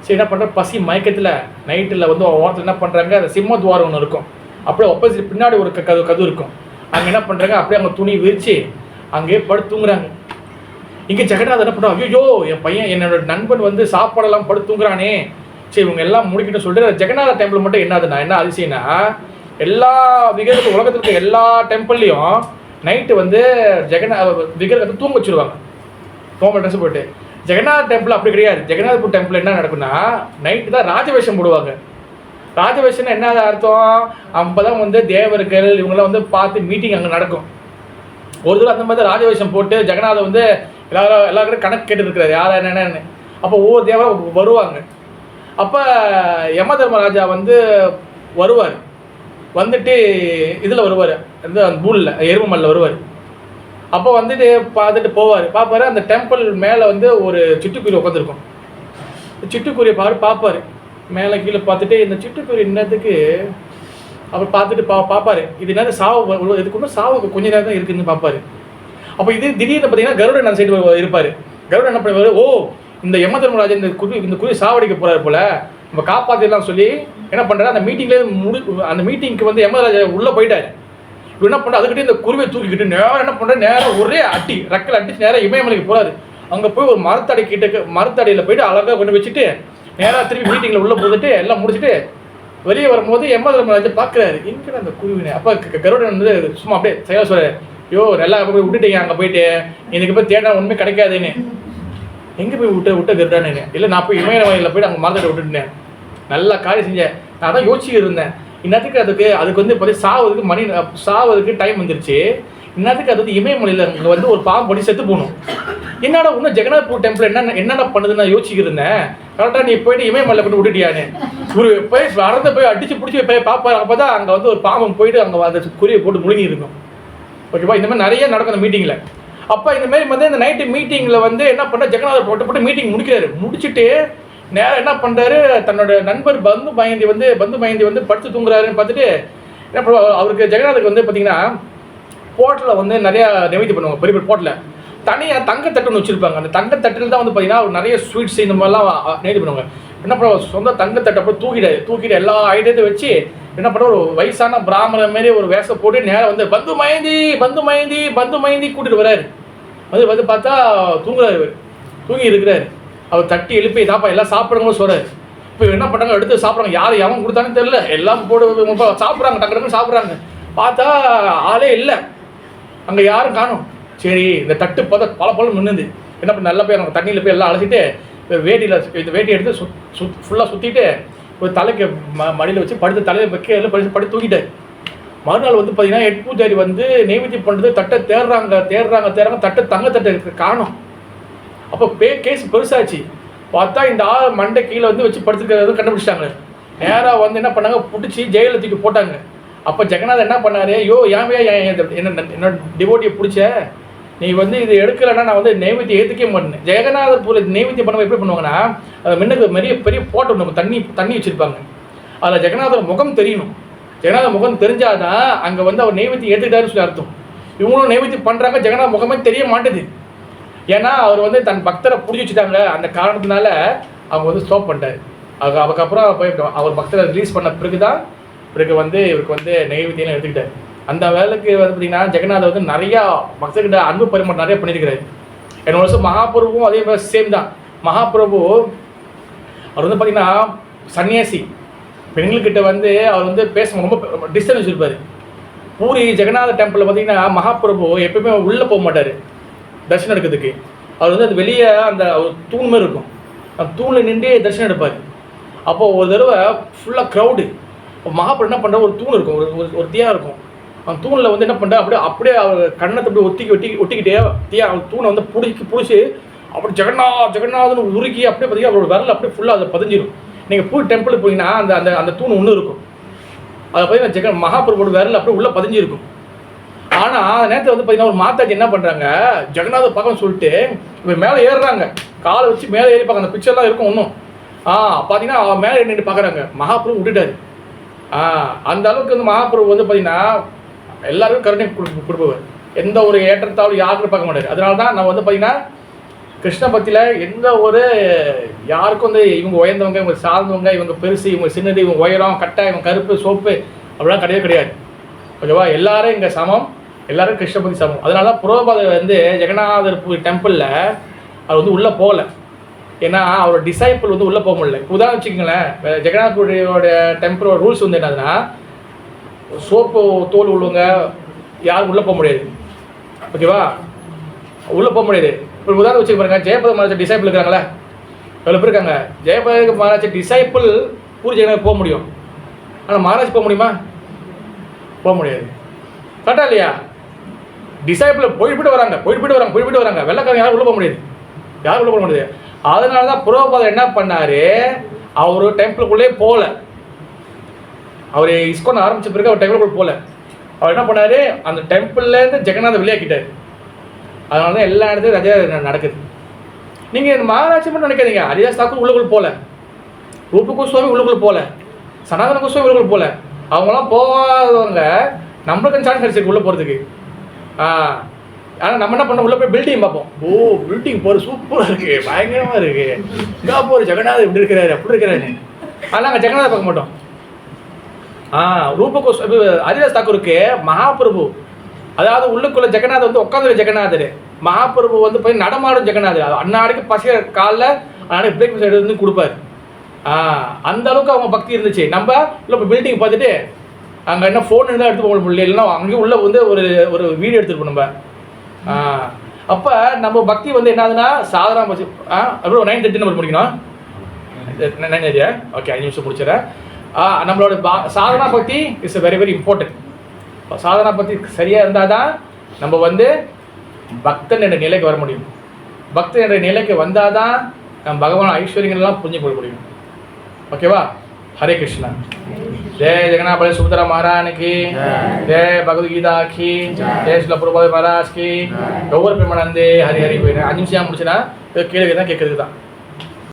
சரி என்ன பண்ணுற, பசி மயக்கத்தில் நைட்டில் வந்து ஓரத்தில் என்ன பண்ணுறாங்க, அந்த சிம்மத்வாரம் ஒன்று இருக்கும், அப்படியே ஆப்போசிட் பின்னாடி ஒரு கது இருக்கும். அங்கே என்ன பண்ணுறாங்க, அப்படியே அங்கே துணி விரித்து அங்கேயே படுத்து தூங்குறாங்க. இங்கே ஜெகநாத் என்ன பண்ணுறாங்க, ஐயோ என் பையன் என்னோட நண்பன் வந்து சாப்பாடெல்லாம் படுத்து தூங்குறானே, சரி இவங்க எல்லாம் முடிக்கிட்டு சொல்லிட்டு ஜெகநாத டெம்பிள் மட்டும் என்ன அதிசயம்னா, எல்லா விக்கிரகத்துக்கு உலகத்தில் இருக்க எல்லா டெம்பிள்லையும் நைட்டு வந்து விக்கிரகத்தை தூங்க வச்சுருவாங்க, கோமல் ட்ரெஸ் போட்டு. ஜெகநாத் டெம்பிள் அப்படி கிடையாது. ஜெகநாத்பூர் டெம்பிள் என்ன நடக்குன்னா, நைட்டு தான் ராஜவேஷம் போடுவாங்க. ராஜவேஷம்னா என்ன அர்த்தம், அப்போ தான் வந்து தேவர்கள் இவங்களாம் வந்து பார்த்து மீட்டிங் அங்கே நடக்கும். ஒரு தடவை அந்த மாதிரி ராஜவேஷம் போட்டு ஜெகநாதை வந்து எல்லாருக்கும் கணக்கு கேட்டு இருக்கிறாரு யார் என்னென்னு. அப்போ ஒவ்வொரு தேவரும் வருவாங்க. அப்போ யம தர்மராஜா வந்து வருவார், வந்துட்டு இதில் வருவார், அந்த பூலில் எருமமல்ல வருவார். அப்போ வந்துட்டு பார்த்துட்டு பார்ப்பாரு. அந்த டெம்பிள் மேலே வந்து ஒரு சிட்டுக்குருவி உட்காந்துருக்கும். சிட்டுக்குருவியை பார்ப்பார் மேலே கீழே பார்த்துட்டு, இந்த சிட்டுக்குருவி என்னத்துக்கு அவர் பார்த்துட்டு பார்ப்பாரு, இது என்ன சாவு, இதுக்கு ஒன்றும் சாவுக்கு கொஞ்ச நேரம் தான் இருக்குதுன்னு பார்ப்பாரு. அப்போ இது திடீர்னு பார்த்தீங்கன்னா கருடன் அந்த சைடு இருப்பார். கருடன் என்ன பண்ணுவார், ஓ இந்த யம தர்மராஜா இந்த குருவி சாவடிக்க போகிறாரு போல, நம்ம காப்பாற்றிடலாம் சொல்லி என்ன பண்ணுறாரு, அந்த மீட்டிங்லேயே அந்த மீட்டிங்க்கு வந்து யமராஜா உள்ளே போயிட்டார். இப்போ என்ன பண்ணுற, அதுக்கிட்டே இந்த குருவியை தூக்கிக்கிட்டு நேரம் என்ன பண்ணுற, நேரம் ஒரே ரெக்கல் அடிச்சு நேரம் இமயமலைக்கு போகிறாரு. அங்கே போய் ஒரு மரத்தடியில் போயிட்டு அழகாக கொண்டு வச்சுட்டு நேராக திரும்பி மீட்டிங்கில் உள்ளே போட்டுட்டு எல்லாம் முடிச்சுட்டு வெளியே வரும்போது யம தர்மராஜா பார்க்குறாரு, எங்கே அந்த குருவினை. அப்போ கருடன் வந்து சும்மா அப்படியே செயல் சொல்கிறார், ஐயோ நல்லா போய் விட்டுட்டீங்க, அங்கே போயிட்டு இதுக்கு போய் தேடா ஒன்றுமே கிடைக்காதுன்னு. எங்கே போய் விட்ட கருடானு, இல்லை நான் போய் இமயமலையில் போய்ட்டு அங்கே மரத்தடி விட்டுட்டேன், நல்லா காரியம் செஞ்சேன். நான் தான் யோசிச்சுட்டு இருந்தேன், இன்னத்துக்கு அதுக்கு வந்து பார்த்தீங்கன்னா சாவதுக்கு டைம் வந்துருச்சு. இன்னத்துக்கு அது வந்து இமயமலையில் அங்கே வந்து ஒரு பாம்பு படி செத்து போகணும். என்னடா இன்னும் ஜெகநாத்பூர் டெம்பிள் என்னென்ன பண்ணுதுன்னு நான் யோசிச்சுட்டு இருந்தேன். கரெக்டாக நீ போயிட்டு இமயமலையில் போய்ட்டு விட்டுட்டியான்னு ஒரு போய் போய் அடிச்சு பிடிச்சி போய் பார்ப்பாரு. அப்போ தான் அங்கே வந்து ஒரு பாம்பம் போயிட்டு அங்கே அந்த குருவியை போட்டு முழுங்கி இருக்கும். ஓகேவா, இந்த மாதிரி நிறைய நடக்கும் அந்த மீட்டிங்கில். அப்போ இந்த மாதிரி வந்து இந்த நைட்டு மீட்டிங்கில் வந்து என்ன பண்ணுற ஜெகநாதர் போட்டு மீட்டிங் முடிச்சுட்டு நேரம் என்ன பண்ணுறாரு, தன்னோட நண்பர் பந்து மயந்தி வந்து படுத்து தூங்குறாருன்னு பார்த்துட்டு என்ன பண்ணுவா, அவருக்கு ஜெகநாதருக்கு வந்து பார்த்தீங்கன்னா போட்டில் வந்து நிறையா நைவேத்தியம் பண்ணுவாங்க. பெரிய பெரிய போட்டில் தனியாக தங்கத்தட்டுன்னு வச்சுருப்பாங்க. அந்த தங்கத்தட்டில் தான் வந்து பார்த்தீங்கன்னா நிறைய ஸ்வீட்ஸ் இந்த மாதிரிலாம் நைவேத்தியம் பண்ணுவாங்க. என்ன பண்ணுவாங்க, சொந்த தங்கத்தட்டை அப்புறம் தூக்கிட்டு எல்லா ஐட்டத்தையும் வச்சு என்ன பண்ணுற, ஒரு வயசான பிராமணன் மாரி ஒரு வேஷம் போட்டு நேரம் வந்து பந்து மயந்தி கூட்டிட்டு வர்றாரு. வந்து பார்த்தா தூங்குறாரு, தூங்கி இருக்கிறாரு. அவர் தட்டி எழுப்பி தாப்பா எல்லாம் சாப்பிடுங்க சொல்கிறார். இப்போ என்ன பண்ணுறாங்க, எடுத்து சாப்பிட்றாங்க. யார் எவன் கொடுத்தானு தெரியல, எல்லாம் போட்டு சாப்பிட்றாங்க, டக்கு சாப்பிட்றாங்க. பார்த்தா ஆளே இல்லை, அங்கே யாரும் காணும். சரி இந்த தட்டு பல நின்றுது. என்ன பண்ண, நல்லா போய் அவங்க தண்ணியில் போய் எல்லாம் அழைச்சிட்டு இந்த வேட்டி எடுத்து ஃபுல்லாக சுற்றிட்டு ஒரு தலைக்கு மடியில் வச்சு படுத்து தலையை வைக்க படுத்து தூக்கிட்டார். மறுநாள் வந்து பார்த்தீங்கன்னா ஹெட் பூஜாரி வந்து நைவேத்தியம் பண்ணுறது தட்டை தேடுறாங்க தட்டை தங்கத்தட்டை காணும். அப்போ கேஸ் பெருசாச்சு. பார்த்தா இந்த ஆள் மண்டை கீழே வந்து வச்சு படுத்துருக்கிறது கண்டுபிடிச்சிட்டாங்க. நேராக வந்து என்ன பண்ணாங்க, பிடிச்சி ஜெயிலில் தூக்கி போட்டாங்க. அப்போ ஜெகநாதர் என்ன பண்ணார், என்னோட டிவோட்டியை பிடிச்ச நீ வந்து இது எடுக்கலைன்னா நான் வந்து நைவேத்தியம் ஏற்றுக்கவே மாட்டேன். ஜெகநாதர் பூரை நைவேத்தியம் பண்ண எப்படி பண்ணுவாங்கன்னா, அது முன்னுக்கு பெரிய போட்டு ஒன்று தண்ணி வச்சுருப்பாங்க. அதில் ஜெகநாதர் முகம் தெரியணும். ஜெகநாதர் முகம் தெரிஞ்சாதான் அங்கே வந்து அவர் நைவேத்தியம் ஏற்றுக்கிட்டாருன்னு சொல்லி அர்த்தம். இவங்களும் நைவேத்தியம் பண்ணுறாங்க, ஜெகநாதர் முகமே தெரிய மாட்டேது. ஏன்னா அவர் வந்து தன் பக்தரை பிடிச்சி வச்சுட்டாங்க. அந்த காரணத்தினால அவங்க வந்து ஸ்டாப் பண்ணிட்டார். அதுக்கப்புறம் போய் அவர் பக்தரை ரிலீஸ் பண்ண பிறகு வந்து இவருக்கு வந்து நைவேத்தியம் எடுத்துக்கிட்டார். அந்த வேலைக்கு வந்து பார்த்தீங்கன்னா ஜெகநாதர் வந்து நிறையா பக்தர்கிட்ட அன்பு பரிமாற்றம் நிறைய பண்ணியிருக்கிறாரு. என்னோட வருஷம் மகாபிரபுவும் அதே மாதிரி சேம் தான். மகாபிரபு அவர் வந்து பார்த்தீங்கன்னா சன்னியாசி. பெண்கள்கிட்ட வந்து அவர் வந்து பேச ரொம்ப டிஸ்டன்ஸ் வச்சுருப்பார். பூரி ஜெகநாதர் டெம்பிளில் பார்த்தீங்கன்னா மகாபிரபு எப்பவுமே உள்ளே போக மாட்டார் தரிசனம் எடுக்கிறதுக்கு. அவர் வந்து அது வெளியே அந்த தூண் மாதிரி இருக்கும், அந்த தூணில் நின்றே தரிசனம் எடுப்பார். அப்போது ஒரு தடவை ஃபுல்லாக க்ரௌடு. மகாபிரபு என்ன பண்ணுற, ஒரு தூண் இருக்கும், ஒரு தியா இருக்கும். அந்த தூணில் வந்து என்ன பண்ணுறா, அப்படியே அவர் கண்ணத்தை அப்படியே ஒட்டிக்கிட்டே தியா தூணை வந்து பிடிச்சி அப்படி ஜெகநாதன் உருக்கி அப்படியே பார்த்தீங்கன்னா அவரோட விரல் அப்படியே ஃபுல்லாக அதை பதிஞ்சிடும். நீங்கள் பூரி டெம்பிளுக்கு போனீங்கன்னா அந்த தூண் ஒன்று இருக்கும், அதை பார்த்தீங்கன்னா மகாபிரபுவோட விரல் அப்படியே உள்ளே பதிஞ்சிருக்கும். ஆனால் அந்த நேரத்தில் வந்து பார்த்தீங்கன்னா ஒரு மாதாஜி என்ன பண்ணுறாங்க, ஜெகநாதர் பார்க்கணும்னு சொல்லிட்டு இப்போ மேலே ஏறுறாங்க, காலை வச்சு மேலே ஏறி பார்க்க. அந்த பிக்சர்லாம் இருக்கும் ஒன்றும். பார்த்தீங்கன்னா மேலே நின்று பார்க்குறாங்க. மகாபிரபு விட்டுட்டாரு. அந்த அளவுக்கு வந்து மகாபிரபு வந்து பார்த்தீங்கன்னா எல்லாருக்கும் கருணை கொடுப்பவர். எந்த ஒரு ஏற்றத்தாலும் யாருக்கும் பார்க்க மாட்டார். அதனால தான் நான் வந்து பார்த்தீங்கன்னா கிருஷ்ண பக்தியில் எந்த ஒரு யாருக்கும் வந்து இவங்க உயர்ந்தவங்க, இவங்க சார்ந்தவங்க, இவங்க பெருசு, இவங்க சின்னது, இவங்க உயரம், கட்டை, இவங்க கருப்பு, சோப்பு அப்படிலாம் கிடையாது. ஓகேவா? எல்லாரும் இங்கே சமம், எல்லாரும் கிருஷ்ண பக்தி சமம். அதனால தான் புரோபாதர் வந்து ஜெகநாதர் டெம்பிளில் அவர் வந்து உள்ளே போகலை. ஏன்னா அவரோட டிசைப்பிள் வந்து உள்ளே போக முடியல. இப்போ உதாரணம் வச்சுக்கோங்களேன், ஜெகநாதோட டெம்பிளோட ரூல்ஸ் வந்து என்னதுன்னா, சோப்பு தோல் உள்ளவங்க யாரும் உள்ளே போக முடியாது. ஓகேவா? உள்ளே போக முடியாது. இப்போ உதாரணம் வச்சுக்க பாருங்க, ஜெயபத மகாராஜ் டிசைப்பிள் இருக்கிறாங்களே, எவ்வளோ பேர் இருக்காங்க. ஜெயபத மகாராஜ் டிசைப்பிள் பூரி ஜெகநாதர் போக முடியும், ஆனால் மகாராஜ் போக முடியுமா? போக முடியாது. கரெக்டா இல்லையா? டிசைப்பிள் போயிட்டு வராங்க. வெள்ளக்காரங்க யாரும் உள்ளே போக முடியாது, யாரும் உள்ள போக முடியாது. அதனால தான் புரோபாதர் என்ன பண்ணார், அவர் டெம்பிளுக்குள்ளே போகல. அவர் இஸ்கான் ஆரம்பித்த பிறகு அவர் டெம்பிளுக்குள்ளே போகல. அவர் என்ன பண்ணார், அந்த டெம்பிள்லேருந்து ஜெகநாதர் வெளியாக்கிட்டார். அதனால தான் எல்லா இடத்துலையும் ரஜா நடக்குது. நீங்கள் மகாராஜ் மட்டும் நினைக்காதீங்க, ஹரிதாஸ் தாக்கூர் உள்ளுக்குள் போகல, ரூப கோஸ்வாமி உள்ளுக்குள் போகல, சனாதன கோஸ்வாமி உள்ளுக்குள் போகல. அவங்களாம் போகாதவங்க நம்மளுக்கு சான்ஸ் கிடைச்சிருக்கு உள்ளே போகிறதுக்கு. ஆனால் நம்ம என்ன பண்ண, உள்ளே போய் பில்டிங் பார்ப்போம். பில்டிங் போகிற சூப்பராக இருக்குது, பயங்கரமாக இருக்குது, இங்கே போகிற ஜெகநாதர் இப்படி இருக்கிறாரு அப்படி இருக்கிறாரு. ஆனால் நாங்கள் ஜெகநாதர் பார்க்க மாட்டோம். ரூப கோஸ்வாமி ஹரிதாஸ் தாக்கூருக்கு மகாபிரபு, அதாவது உள்ளுக்குள்ள ஜெகநாதர் வந்து உட்காந்து ஜெகநாதர், மகாபிரபு வந்து போய் நடமாடும் ஜெகநாதர். அன்னாடிக்கு பசிய காலில் அன்னாடிக்கு பிரேக்ஃபாஸ்ட் எடுத்து வந்து கொடுப்பாரு. அந்த அளவுக்கு அவங்க பக்தி இருந்துச்சு. நம்ம இல்லை இப்போ பில்டிங் பார்த்துட்டு அங்கே என்ன ஃபோன் இருந்தால் எடுத்து போக முடியல, இல்லைன்னா அங்கேயும் உள்ள வந்து ஒரு வீடியோ எடுத்துருப்போம் நம்ம. அப்போ நம்ம பக்தி வந்து என்னதுன்னா சாதாரண பசி. அப்புறம் 9:30 நம்ம முடிக்கணும். 9:30 ஓகே, 5 நிமிஷம் முடிச்சிடறேன். நம்மளோட Sadhana bhakti is very very important. Sadhana பக்தி சரியாக இருந்தால் தான் நம்ம வந்து பக்தன் என்ற நிலைக்கு வர முடியும். பக்தன் என்ற நிலைக்கு வந்தால் தான் நம்ம பகவான் ஐஸ்வர்யங்கள்லாம் புரிஞ்சு கொள்ள முடியும். ஓகேவா? हरे कृष्णा। जय जगन्नाथ बड़े सुभद्रा महाराज की जय, भगवद गीता की जय, श्रील प्रभुपाद महाराज की गौर प्रेमानंदे हरि हरि போய் 5 நிமிஷம் முடிச்சனா கேளுங்க தான் கேக்குறது தான்